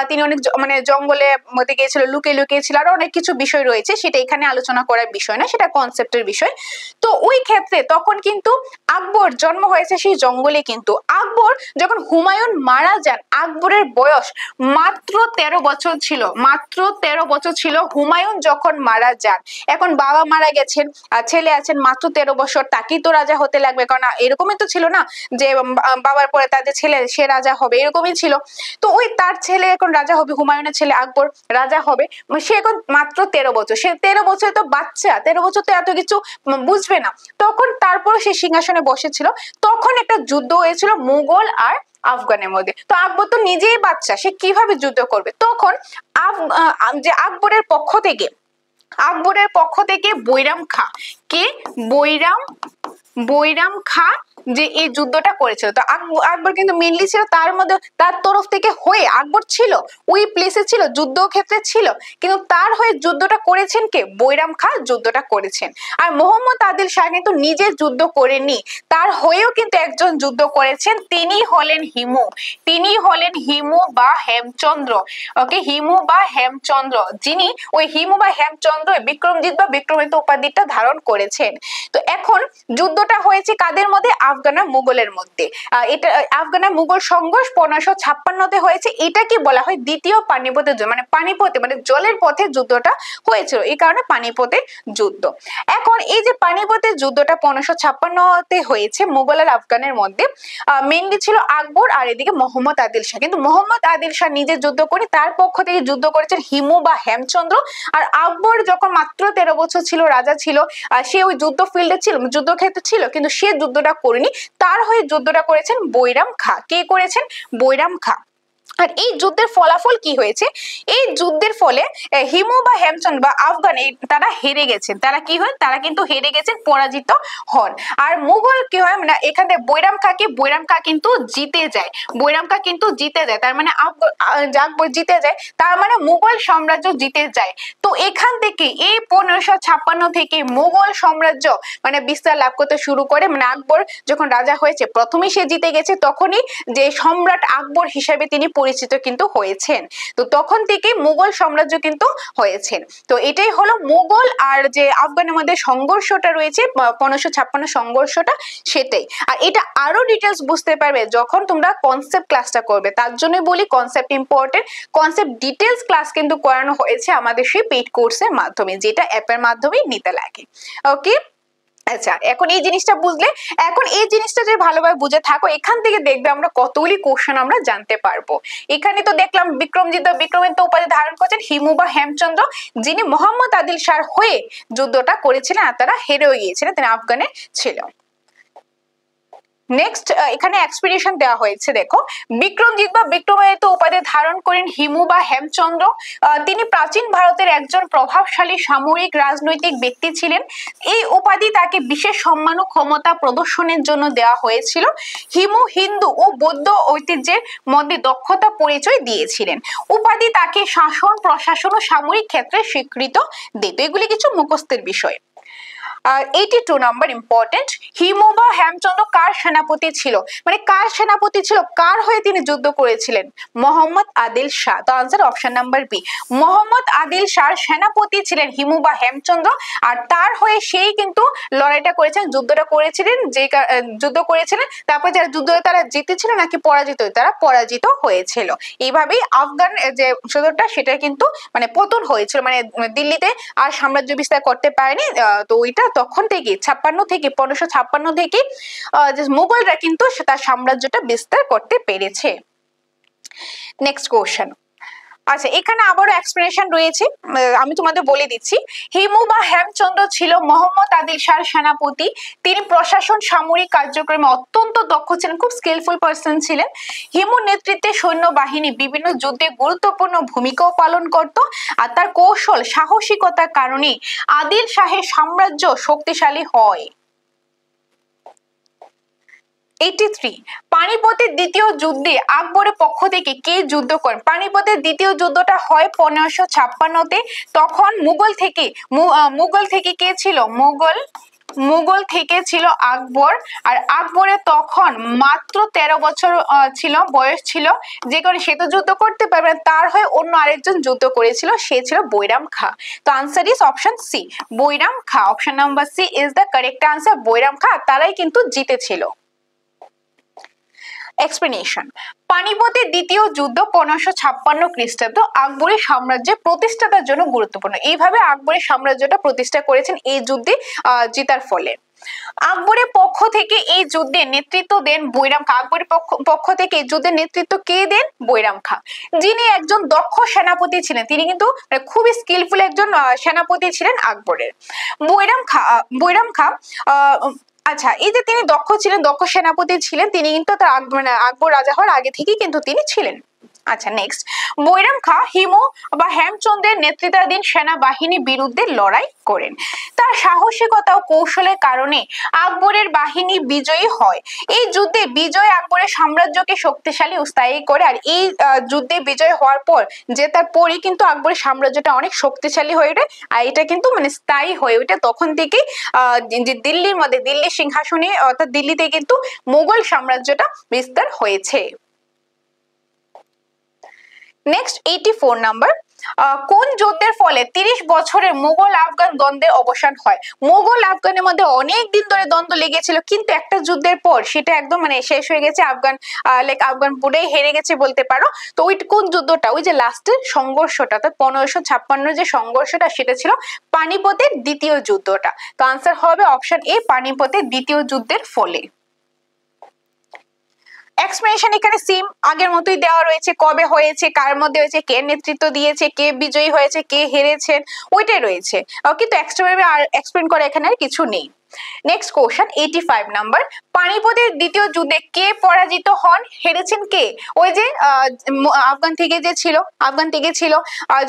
তিনি অনেক মানে জঙ্গলের মধ্যে গিয়েছিল, লুকিয়ে ছিল, আর অনেক কিছু বিষয় রয়েছে, সেটা এখানে আলোচনা করার বিষয় না, সেটা কনসেপ্টের বিষয়। তো ওই ক্ষেত্রে তখন কিন্তু আকবর জন্ম হয়েছে সেই জঙ্গলে। কিন্তু আকবর যখন হুমায়ুন মারা যান, আকবরের বয়স মাত্র 13 বছর ছিল হুমায়ুন যখন মারা যান। এখন বাবা মারা গেছেন আর ছেলে আছেন মাত্র 13 বছর, তাকেই তো রাজা হতে লাগবে, কারণ এরকমই তো ছিল না যে বাবার পরে তাদের ছেলে সে রাজা হবে, এরকমই ছিল। তো ওই তার ছেলে এখন রাজা হবে, হুমায়ুনের ছেলে আকবর রাজা হবে। সে এখন মাত্র 13 বছর, সে 13 বছর তো বাচ্চা, 13 বছর তো এত কিছু বুঝবে না। তখন তারপর সে সিংহাসনে বসেছিল, তখন একটা যুদ্ধ হয়েছিল মুঘল আর আফগানের মধ্যে। তো আকবর তো নিজেই বাচ্চা, সে কিভাবে যুদ্ধ করবে? তখন যে আকবরের পক্ষ থেকে বৈরাম খা, কে? বৈরাম খা যে এই যুদ্ধটা করেছিল। তো আকবর কিন্তু মেনলি ছিল তার মধ্যে, তার তরফ থেকে হয়ে আকবর ছিল, ওই প্লেসে ছিল, যুদ্ধ ক্ষেত্রে ছিল, কিন্তু তার হয়ে যুদ্ধটা করেছেন কে? বৈরাম খা যুদ্ধটা করেছেন। আর মোহাম্মদ আদিল শাহ কিন্তু নিজে যুদ্ধ করেননি, তার হয়েও কিন্তু একজন যুদ্ধ করেছেন, তিনি হলেন হিমু বা হেমচন্দ্র। ওকে, হিমু বা হেমচন্দ্র, যিনি ওই হিমু বা হেমচন্দ্র বিক্রমজিৎ বা বিক্রমাদিত্য উপাধিটা ধারণ করেছেন। তো এখন যুদ্ধটা হয়েছে কাদের মধ্যে? আফগান আর মুঘলের মধ্যে। এটা আফগান আর মুঘল সংঘর্ষ 1556-তে হয়েছে। এটাকে বলা হয় দ্বিতীয় পানিপথের যুদ্ধ, মানে পানিপথে মানে জলের পথে যুদ্ধটা হয়েছিল, এই কারণে পানিপথের যুদ্ধ। এখন এই যে পানিপথের যুদ্ধটা 1556-তে হয়েছে মুঘল আর আফগানের মধ্যে, মেনলি ছিল আকবর আর এদিকে মোহাম্মদ আদিল শাহ। কিন্তু মোহাম্মদ আদিল শাহ নিজে যুদ্ধ করে, তার পক্ষ থেকে যুদ্ধ করেছেন হিমু বা হেমচন্দ্র। আর আকবর যখন মাত্র 13 বছর ছিল, রাজা ছিল, সে ওই যুদ্ধ ফিল্ডে ছিল, যুদ্ধক্ষেত্রে ছিল, কিন্তু সে যুদ্ধটা করেনি, তার হয়ে যুদ্ধটা করেছেন বৈরাম খা। কে করেছেন? বৈরাম খা। আর এই যুদ্ধের ফলাফল কি হয়েছে? এই যুদ্ধের ফলে হিমু বা হেমচন্দ্র বা আফগান তারা হেরে গেছেন। তারা কি হয়? তারা কিন্তু হেরে গেছেন, পরাজিত হন। আর মুঘল কি হয়, মানে এখানে বৈরাম খা কিন্তু জিতে যায়, তার মানে আকবর জিতে যায়, তার মানে মুঘল সাম্রাজ্য জিতে যায়। তো এখান থেকে এই 1556 থেকে মুঘল সাম্রাজ্য মানে বিস্তার লাভ করতে শুরু করে। মানে আকবর যখন রাজা হয়েছে, প্রথমেই সে জিতে গেছে, তখনই যে সম্রাট আকবর হিসেবে তিনি পরিচিত কিন্তু হয়েছেন। তো তখন থেকে মুঘল সাম্রাজ্য কিন্তু হয়েছেন। তো এটাই হলো মুঘল আর যে আফগানের মধ্যে সংঘর্ষটা রয়েছে, 1556 সংঘর্ষটা, সেটাই। আর এটা আরো ডিটেলস বুঝতে পারবে যখন তোমরা কনসেপ্ট ক্লাসটা করবে, তার জন্য বলি concept important. Concept details class কিন্তু করানো হয়েছে আমাদের সেই পেইড কোর্সের মাধ্যমে, যেটা অ্যাপের মাধ্যমে নিতে লাগে। ওকে, আচ্ছা, এখন এই জিনিসটা বুঝলে, এখন এই জিনিসটা যে ভালোভাবে বুঝে থাকো, এখান থেকে দেখবে আমরা কতগুলি কোশ্চেন আমরা জানতে পারবো। এখানে তো দেখলাম বিক্রমাদিত্য উপাধি ধারণ করেছেন হিমু বা হেমচন্দ্র, যিনি মোহাম্মদ আদিল শাহর হয়ে যুদ্ধটা করেছিলেন, আর তারা হেরেও গিয়েছিলেন, তিনি আফগানে ছিল। নেক্সট এখানে এক্সপ্লেনেশন দেওয়া হয়েছে, দেখো। বিক্রমজিৎ বা বিক্রমাদিত্য উপাধি ধারণ করেন হিমু বা হেমচন্দ্র। তিনি প্রাচীন ভারতের একজন প্রভাবশালী সামরিক রাজনৈতিক ব্যক্তি ছিলেন। এই উপাধি তাকে বিশেষ সম্মান ও ক্ষমতা প্রদর্শনের জন্য দেওয়া হয়েছিল। হিমু হিন্দু ও বৌদ্ধ ঐতিহ্যের মধ্যে দক্ষতা পরিচয় দিয়েছিলেন। উপাধি তাকে শাসন, প্রশাসন ও সামরিক ক্ষেত্রে স্বীকৃত দিত। এগুলি কিছু মুখস্থের বিষয়। 82 নাম্বার ইম্পর্টেন্ট, হিমু বা হেমচন্দ্র কার সেনাপতি ছিল? মানে কার সেনাপতি ছিল, কার হয়ে তিনি যুদ্ধ করেছিলেন? মোহাম্মদ আদিল শাহ। তো answer option number B, Mohammad Adil শাহর সেনাপতি ছিলেন হিমু বা হেমচন্দ্র, আর তার হয়ে সেই কিন্তু লড়াইটা করেছেন, যুদ্ধটা করেছিলেন, যে যুদ্ধ করেছিলেন। তারপর যারা যুদ্ধ তারা জিতেছিল নাকি পরাজিত, তারা পরাজিত হয়েছিল। এইভাবেই আফগান যে সদরটা সেটা কিন্তু মানে পতন হয়েছিল, মানে দিল্লিতে আর সাম্রাজ্য বিস্তার করতে পারেনি। তো ওইটা তখন থেকে 1556 থেকে মুঘলরা কিন্তু তার সাম্রাজ্যটা বিস্তার করতে পেরেছে। Next question. আচ্ছা, এখানে আবারও এক্সপ্লেনেশন রয়েছে, আমি তোমাদের বলে দিচ্ছি। হিমু বা হেমচন্দ্র ছিল মোহাম্মদ আদিল শাহর সেনাপতি। তিনি প্রশাসন, সামরিক কার্যক্রমে অত্যন্ত দক্ষ ছিলেন, খুব স্কিলফুল পার্সন ছিলেন। হিমুর নেতৃত্বে সৈন্যবাহিনী বিভিন্ন যুদ্ধে গুরুত্বপূর্ণ ভূমিকাও পালন করত, আর তার কৌশল, সাহসিকতার কারণে আদিল শাহের সাম্রাজ্য শক্তিশালী হয়। 83, পানিপথের দ্বিতীয় যুদ্ধে আকবরের পক্ষ থেকে কে যুদ্ধ করেন? পানিপথের দ্বিতীয় যুদ্ধটা হয় 1556-তে। তখন মুঘল থেকে কে ছিল? মুঘল থেকে ছিল আকবর। আর আকবরের তখন মাত্র 13 বছর ছিল, বয়স ছিল, যে কারণে সে তো যুদ্ধ করতে পারবে না, তার হয়ে অন্য আরেকজন যুদ্ধ করেছিল, সে ছিল বৈরাম খা। তো answer is option C, Bairam Khan. Option number C is the correct answer, Bairam Khan. তারাই কিন্তু জিতেছিল। এক্সপ্লেনেশন, পানিপথের দ্বিতীয় যুদ্ধ 1556 খ্রিস্টাব্দ আকবরের সাম্রাজ্যের প্রতিষ্ঠাতার জন্য গুরুত্বপূর্ণ। এইভাবে আকবরের সাম্রাজ্যটা প্রতিষ্ঠা করেছেন এই যুদ্ধে জিতার ফলে। আকবরের পক্ষ থেকে এই যুদ্ধে নেতৃত্ব দেন বৈরাম খাঁ। আকবরের পক্ষ থেকে এই যুদ্ধের নেতৃত্ব কে দেন? বৈরাম খাঁ, যিনি একজন দক্ষ সেনাপতি ছিলেন। তিনি কিন্তু খুবই স্কিলফুল একজন সেনাপতি ছিলেন আকবরের। বৈরাম খাঁ আচ্ছা, এই যে তিনি দক্ষ ছিলেন, দক্ষ সেনাপতি ছিলেন, তিনি কিন্তু তার আকবর রাজা হওয়ার আগে থেকেই কিন্তু তিনি ছিলেন। আচ্ছা, নেক্সট, বৈরাম খাঁ হিমু বা হেমচন্দ্রের নেতৃত্বাধীন সেনাবাহিনীর বিরুদ্ধে লড়াই করেন। তার সাহসিকতা ও কৌশলের কারণে আকবরের বাহিনী বিজয়ী হয়। এই যুদ্ধে বিজয় আকবরের সাম্রাজ্যকে শক্তিশালী ও স্থায়ী করে। আর এই যুদ্ধে বিজয় হওয়ার পর জেতার পরই কিন্তু আকবরের সাম্রাজ্যটা অনেক শক্তিশালী হয়ে ওঠে, আর এটা কিন্তু মানে স্থায়ী হয়ে ওঠে। তখন থেকেই যে দিল্লির মধ্যে, দিল্লির সিংহাসনে অর্থাৎ দিল্লিতে কিন্তু মুঘল সাম্রাজ্যটা বিস্তার হয়েছে। নেক্সট 84 নাম্বার, কোন যুদ্ধের ফলে 30 বছরের মুঘল আফগান দ্বন্দ্বের অবসান হয়? মুঘল আফগানের মধ্যে অনেক দিন ধরে দ্বন্দ্ব লেগেছিল, কিন্তু একটা যুদ্ধের পর সেটা একদম মানে শেষ হয়ে গেছে। আফগান পুরোই হেরে গেছে বলতে পারো। তো ওই কোন যুদ্ধটা? ওই যে লাস্টের সংঘর্ষটা, অর্থাৎ 1556 যে সংঘর্ষটা, সেটা ছিল পানিপথের দ্বিতীয় যুদ্ধটা। তো আনসার হবে অপশন এ, পানিপথের দ্বিতীয় যুদ্ধের ফলে। এক্সপ্লেনেশন এখানে সেম আগের মতোই দেওয়া রয়েছে, কবে হয়েছে, কার মধ্যে হয়েছে, কে নেতৃত্ব দিয়েছে, কে বিজয়ী হয়েছে, কে হেরেছেন, ওইটাই রয়েছে। কিন্তু এক্সট্রা ভাবে আর এক্সপ্লেন করা এখানে আর কিছু নেই। নেক্সট কোশ্চেন 85 নাম্বার, পানিপথের দ্বিতীয় যুদ্ধে কে পরাজিত হন? হেরেছেন কে? ওই যে আফগান থেকে ছিল।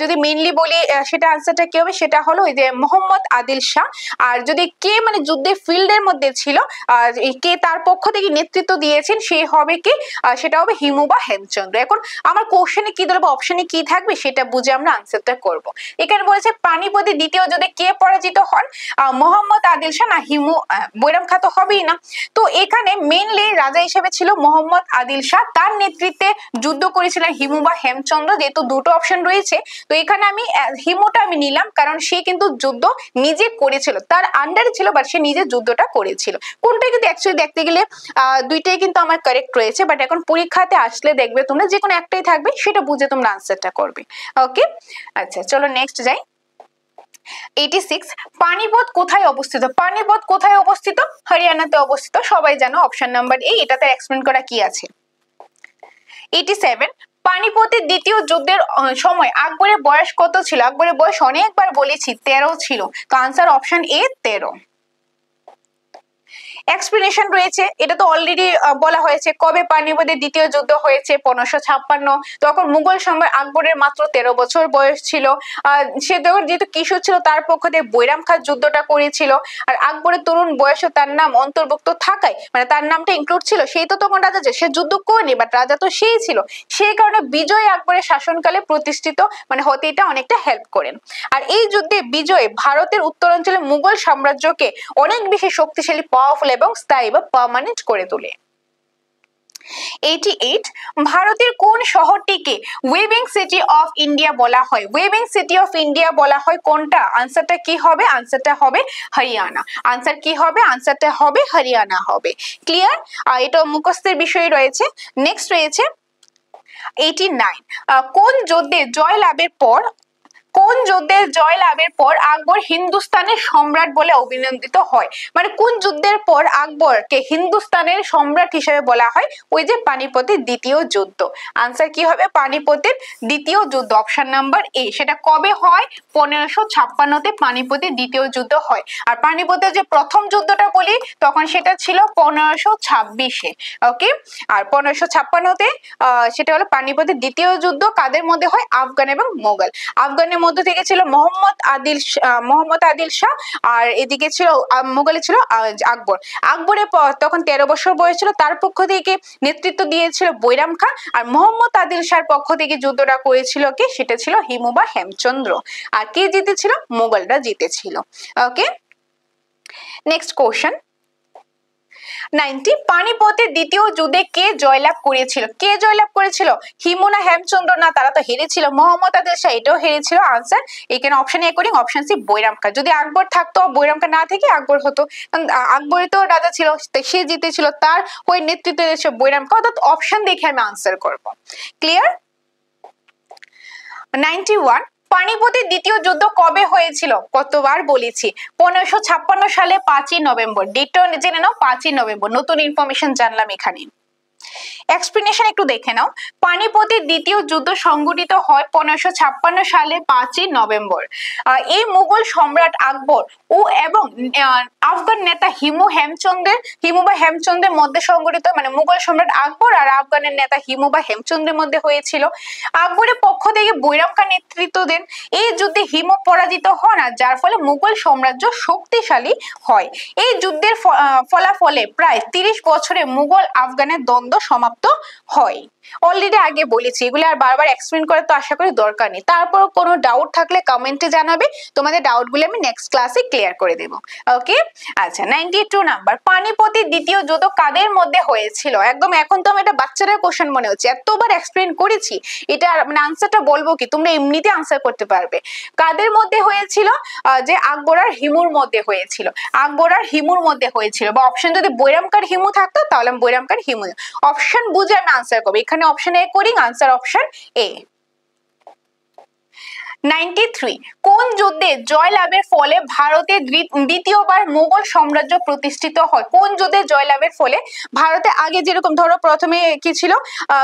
যদি মেইনলি বলি সেটা আনসারটা কি হবে? সেটা হলো ওই যে মোহাম্মদ আদিল শাহ। আর যদি কে মানে যুদ্ধের ফিল্ডের মধ্যে ছিল, কে তার পক্ষ থেকে নেতৃত্ব দিয়েছেন, সে হবে কি? সেটা হবে হিমু বা হেমচন্দ্র। এখন আমার কোশ্চেনে কি ধরবো, অপশনে কি থাকবে সেটা বুঝে আমরা আনসারটা করব। এখানে বলেছে পানিপথের দ্বিতীয় যুদ্ধে কে পরাজিত হন? মোহাম্মদ আদিল শাহ না হিমু? বৈরাম খাঁ তো হবেই না। তো এখানে মেইনলি রাজা হিসেবে ছিল মোহাম্মদ আদিল শাহ, তার নেতৃত্বে যুদ্ধ করেছিলেন হিমু বা হেমচন্দ্র। যেহেতু দুটো অপশন রয়েছে, তো এখানে আমি হিমুটা আমি নিলাম, কারণ সে কিন্তু যুদ্ধ নিজে করেছিল, তার আন্ডারে ছিল, বাট সে নিজে যুদ্ধটা করেছিল। কোনটা কিন্তু অ্যাকচুয়ালি দেখতে গেলে দুইটাই কিন্তু আমার কারেক্ট রয়েছে, বাট এখন পরীক্ষাতে আসলে দেখবে তোমরা যে কোনো একটাই থাকবে, সেটা বুঝে তোমরা আনসারটা করবে। ওকে, আচ্ছা চলো নেক্সট যাই। 86, পানিপথ কোথায় অবস্থিত? পানিপথ কোথায় অবস্থিত? হরিয়ানাতে অবস্থিত, সবাই জানো। অপশন নাম্বার এ, এটাতে এক্সপ্লেন করা কি আছে? 87, পানিপথের দ্বিতীয় যুদ্ধের সময় আকবরের বয়স কত ছিল? আকবরের বয়স অনেকবার বলেছি 13 ছিল। তো আনসার অপশন এ 13। এক্সপ্লেনেশন রয়েছে, এটা তো অলরেডি বলা হয়েছে। কবে পানিপথের দ্বিতীয় যুদ্ধ হয়েছে? 1556। তখন মুঘল সম্রাট আকবরের মাত্র 13 বছর বয়স ছিল। সে তখন যেহেতু কিশোর ছিল, তার পক্ষ থেকে বৈরাম খাঁ যুদ্ধটা করেছিল। আর আকবরের তরুণ বয়সে তার নাম অন্তর্ভুক্ত থাকায়, মানে তার নামটা ইনক্লুড ছিল, সেই তো তখন রাজা, যে সে যুদ্ধ করেনি, বাট রাজা তো সেই ছিল। সেই কারণে বিজয় আকবরের শাসনকালে প্রতিষ্ঠিত মানে হতে এটা অনেকটা হেল্প করেন। আর এই যুদ্ধে বিজয় ভারতের উত্তরাঞ্চলে মুঘল সাম্রাজ্যকে অনেক বেশি শক্তিশালী, পাওয়ারফুল এবং স্থায়ী বা পার্মানেন্ট করে তোলে। 88, ভারতের কোন শহরটিকে ওয়েভিং সিটি অফ ইন্ডিয়া বলা হয়? ওয়েভিং সিটি অফ ইন্ডিয়া বলা হয় কোনটা? আনসারটা কি হবে? আনসারটা হবে হরিয়ানা। আনসার কি হবে? আনসারটা হবে হরিয়ানা হবে। ক্লিয়ার? এটা মুখস্থের বিষয় রয়েছে। নেক্সট রয়েছে 89, কোন যুদ্ধে জয়লাভের পর আকবর হিন্দুস্তানের সম্রাট বলে অভিনন্দিত হয়? মানে কোন যুদ্ধের পর আকবরকে হিন্দুস্তানের সম্রাট হিসেবে বলা হয়? ওই যে পানিপথের দ্বিতীয় যুদ্ধ। আনসার কি হবে? পানিপথের দ্বিতীয় যুদ্ধ, অপশন নাম্বার এ। সেটা কবে হয়? 1556-তে পানিপথের দ্বিতীয় যুদ্ধ হয়। আর পানিপথের যে প্রথম যুদ্ধটা বলি, তখন সেটা ছিল 1526-এ। ওকে, আর 1556-তে সেটা হলো পানিপথের দ্বিতীয় যুদ্ধ। কাদের মধ্যে হয়? আফগান এবং মোগল। আফগানের মধ্যে থেকে ছিল মোহাম্মদ আদিল শাহ, আর এদিকে ছিল মোগলে ছিল আকবর। আকবরের তখন 13 বছর বয়স ছিল, তার পক্ষ থেকে নেতৃত্ব দিয়েছিল বৈরাম খাঁ। আর মোহাম্মদ আদিল শাহর পক্ষ থেকে যুদ্ধটা করেছিল কে? সেটা ছিল হিমু বা হেমচন্দ্র। আর কে জিতেছিল? মোগলরা জিতেছিল। ওকে, নেক্সট কোশ্চেন 90, পানিপথের দ্বিতীয় যুদ্ধে কে জয়লাভ করেছিল? কে জয়লাভ করেছিল? হিমু না হেমচন্দ্র? না, তারা তো হেরেছিল। মোহাম্মদ আদিল শাহ এটাও হেরেছিল। আনসার এখানে option according option C Bairam Khan. যদি আকবর থাকতো, বৈরাম খাঁ না থেকে আকবর হতো, আকবরই তো রাজা ছিল, সে জিতেছিল, তার ওই নেতৃত্বে বৈরাম খাঁ। অর্থাৎ অপশন দেখে আমি আনসার করব। ক্লিয়ার? 91, পানিপথের দ্বিতীয় যুদ্ধ কবে হয়েছিল? কতবার বলেছি, 1556 সালে 5ই নভেম্বর। ডেটটা জেনে নাও, 5ই নভেম্বর। নতুন ইনফরমেশন জানলাম এখানে। এক্সপ্লেনেশন একটু দেখে নাও। পানিপথের দ্বিতীয় যুদ্ধ সংঘটিত হয় 1556 সালে 5ই নভেম্বর। এই মুঘল সম্রাট আকবর ও এবং আফগান নেতা হিমু বা হেমচন্দ্রের মধ্যে সংঘটিত, মানে মুঘল সম্রাট আকবর আর আফগানের নেতা হিমু বা হেমচন্দ্রের মধ্যে হয়েছিল। আকবরের পক্ষ থেকে বৈরাম খান নেতৃত্ব দেন। এই যুদ্ধে হিমু পরাজিত হন, আর যার ফলে মুঘল সাম্রাজ্য শক্তিশালী হয়। এই যুদ্ধের ফলাফলে প্রায় 30 বছরে মুঘল আফগানের দ্বন্দ্ব সমাপ্ত হয়। অলরেডি আগে বলেছি, এগুলো আর বারবার এক্সপ্লেন করে তো আশা করি দরকার নেই। তারপর কোনো ডাউট থাকলে কমেন্টে জানাবে, তোমাদের ডাউটগুলো আমি নেক্সট ক্লাসে ক্লিয়ার করে দেব। ওকে, আচ্ছা 92 নাম্বার, পানিপথের দ্বিতীয় যুদ্ধ কাদের মধ্যে হয়েছিল? একদম এখন তো আমি এটা বাচ্চাদের কোশ্চেন মনে হচ্ছে, এতবার এক্সপ্লেন করেছি, এটা মানে আনসারটা বলবো কি, তোমরা এমনিতে আনসার করতে পারবে। কাদের মধ্যে হয়েছিল? যে আকবর আর হিমুর মধ্যে হয়েছিল। আকবর আর হিমুর মধ্যে হয়েছিল, বা অপশন যদি বৈরামকার হিমু থাকতো তাহলে আমি বৈরামকার হিমু, অপশন বুঝে আমি আনসার করবো। এখানে অপশন এ করি, আনসার অপশন এ। 93, কোন যুদ্ধে জয়লাভের ফলে ভারতে দ্বিতীয়বার মুঘল সাম্রাজ্য প্রতিষ্ঠিত হয়? কোন যুদ্ধে জয়লাভের ফলে ভারতে, আগে যেরকম ধরো প্রথমে কি ছিল,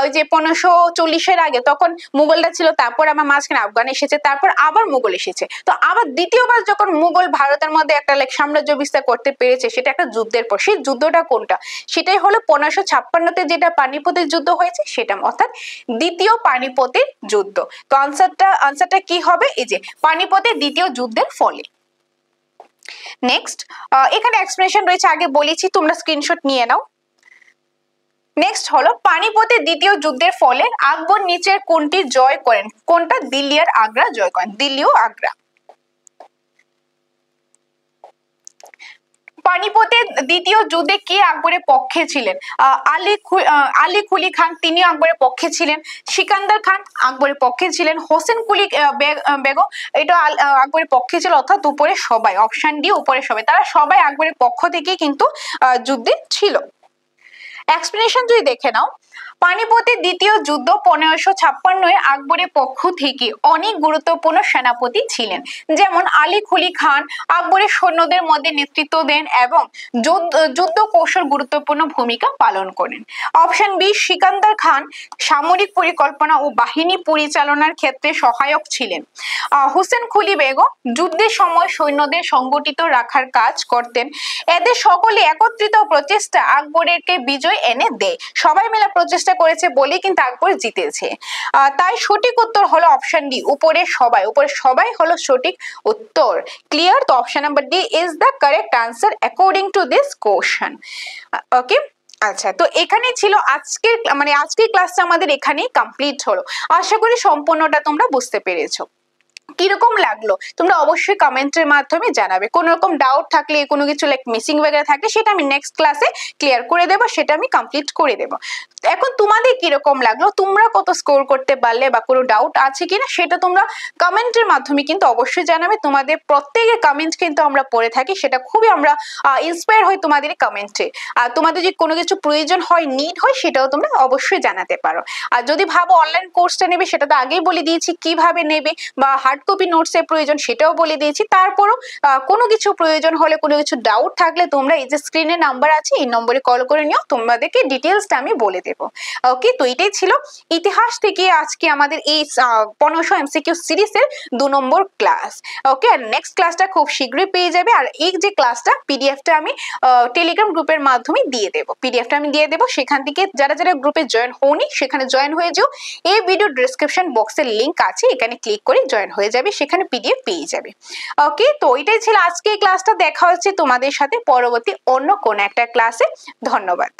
ওই যে 1540-এর আগে তখন মুঘলরা ছিল, তারপর আমার মাঝখানে আফগান এসেছে, তারপর আবার মুঘল এসেছে, তো আবার দ্বিতীয়বার যখন মুঘল ভারতের মধ্যে একটা সাম্রাজ্য বিস্তার করতে পেরেছে, সেটা একটা যুদ্ধের পর। সেই যুদ্ধটা কোনটা? সেটাই হলো 1556-তে যেটা পানিপথের যুদ্ধ হয়েছে সেটা, অর্থাৎ দ্বিতীয় পানিপথের যুদ্ধ। তো আনসারটা কি হবে? এই যে পানিপথের দ্বিতীয় যুদ্ধের ফলে। নেক্সট, এখানে এক্সপ্লেনেশন রয়েছে, আগে বলেছি, তোমরা স্ক্রিনশট নিয়ে নাও। নেক্সট হলো, পানিপথের দ্বিতীয় যুদ্ধের ফলে আকবর নিচের কোনটি জয় করেন? কোনটা? দিল্লি আর আগ্রা জয় করেন, দিল্লি ও আগ্রা। পানিপথের দ্বিতীয় যুদ্ধে কে আকবরের পক্ষে ছিলেন? আলী কুলি খান, তিনি আকবরের পক্ষে ছিলেন। সিকান্দার খান আকবরের পক্ষে ছিলেন। হোসেন কুলি বেগম, এটা আকবরের পক্ষে ছিল, অর্থাৎ উপরে সবাই, অপশন ডি উপরে সবাই, তারা সবাই আকবরের পক্ষ থেকে কিন্তু যুদ্ধে ছিল। এক্সপ্লেনেশন যদি দেখে নাও, পানিপথের দ্বিতীয় যুদ্ধ 1556-এ আকবরের পক্ষ থেকে অনেক গুরুত্বপূর্ণ সেনাপতি ছিলেন, যেমন আলী কুলি খান আকবরের সৈন্যদের মধ্যে নেতৃত্ব দেন এবং যুদ্ধ কৌশল গুরুত্বপূর্ণ ভূমিকা পালন করেন। অপশন বি, সিকান্দার খান সামরিক পরিকল্পনা ও বাহিনী পরিচালনার ক্ষেত্রে সহায়ক ছিলেন। হোসেন কুলি বেগম যুদ্ধের সময় সৈন্যদের সংগঠিত রাখার কাজ করতেন। এদের সকলে একত্রিত প্রচেষ্টা আকবরেরকে বিজয় এনে দেয়। সবাই মিলে প্রচেষ্টা করেছে বলেই কিন্তু আকবর জিতেছে। তাই সঠিক উত্তর হলো অপশন ডি, উপরে সবাই হলো সঠিক উত্তর। ক্লিয়ার? তো option number D is the correct answer according to this question. Okay, আচ্ছা, তো এখানে ছিল আজকের ক্লাসটা আমাদের এখানেই কমপ্লিট হলো। আশা করি সম্পূর্ণটা তোমরা বুঝতে পেরেছো। কিরকম লাগলো তোমরা অবশ্যই কমেন্টের মাধ্যমে জানাবে। কোনো রকম ডাউট থাকলে, কোনো কিছু লাইক মিসিং ওয়্যারা থাকলে, সেটা আমি নেক্সট ক্লাসে ক্লিয়ার করে দেবো, সেটা আমি কমপ্লিট করে দেবো। এখন তোমাদের কিরকম লাগলো, তোমরা কত স্কোর করতে পারলে, বা কোনো ডাউট আছে কিনা সেটা তোমরা কমেন্টের মাধ্যমে কিন্তু অবশ্যই জানাবে। তোমাদের প্রত্যেকের কমেন্ট কিন্তু আমরা পড়ে থাকি, সেটা খুবই আমরা ইন্সপায়ার হই তোমাদের কমেন্টে। আর তোমাদের যদি কোনো কিছু প্রয়োজন হয়, নিড হয়, সেটাও তোমরা অবশ্যই জানাতে পারো। আর যদি ভাবো অনলাইন কোর্সটা নেবে, সেটা তো আগেই বলে দিয়েছি কিভাবে নেবে, বা হার্ড কপি নোটসের প্রয়োজন সেটাও বলে দিয়েছি। তারপরও কোনো কিছু প্রয়োজন হলে, কোনো কিছু ডাউট থাকলে তোমরা এই যে স্ক্রিনে নাম্বার আছে, এই নম্বরে কল করে নিও, তোমাদেরকে ডিটেলসটা আমি বলে দেবো। ওকে, তো এটাই ছিল ইতিহাস থেকে আজকে আমাদের এই 1500 এমসিকিউ সিরিজের 2 নম্বর ক্লাস। ওকে, আর নেক্সট ক্লাসটা খুব শীঘ্রই পেয়ে যাবে। আর এই যে ক্লাসটা পিডিএফটা আমি টেলিগ্রাম গ্রুপের মাধ্যমে দিয়ে দেবো, সেখান থেকে যারা গ্রুপে জয়েন হওনি সেখানে জয়েন হয়ে যাও। এই ভিডিও ডেসক্রিপশন বক্সের লিংক আছে, এখানে ক্লিক করে জয়েন হয়ে যাবে, সেখানে পিডিএফ পেয়ে যাবে। ওকে, তো এটাই ছিল আজকে ক্লাসটা। দেখা হচ্ছে তোমাদের সাথে পরবর্তী অন্য কোনো একটা ক্লাসে। ধন্যবাদ।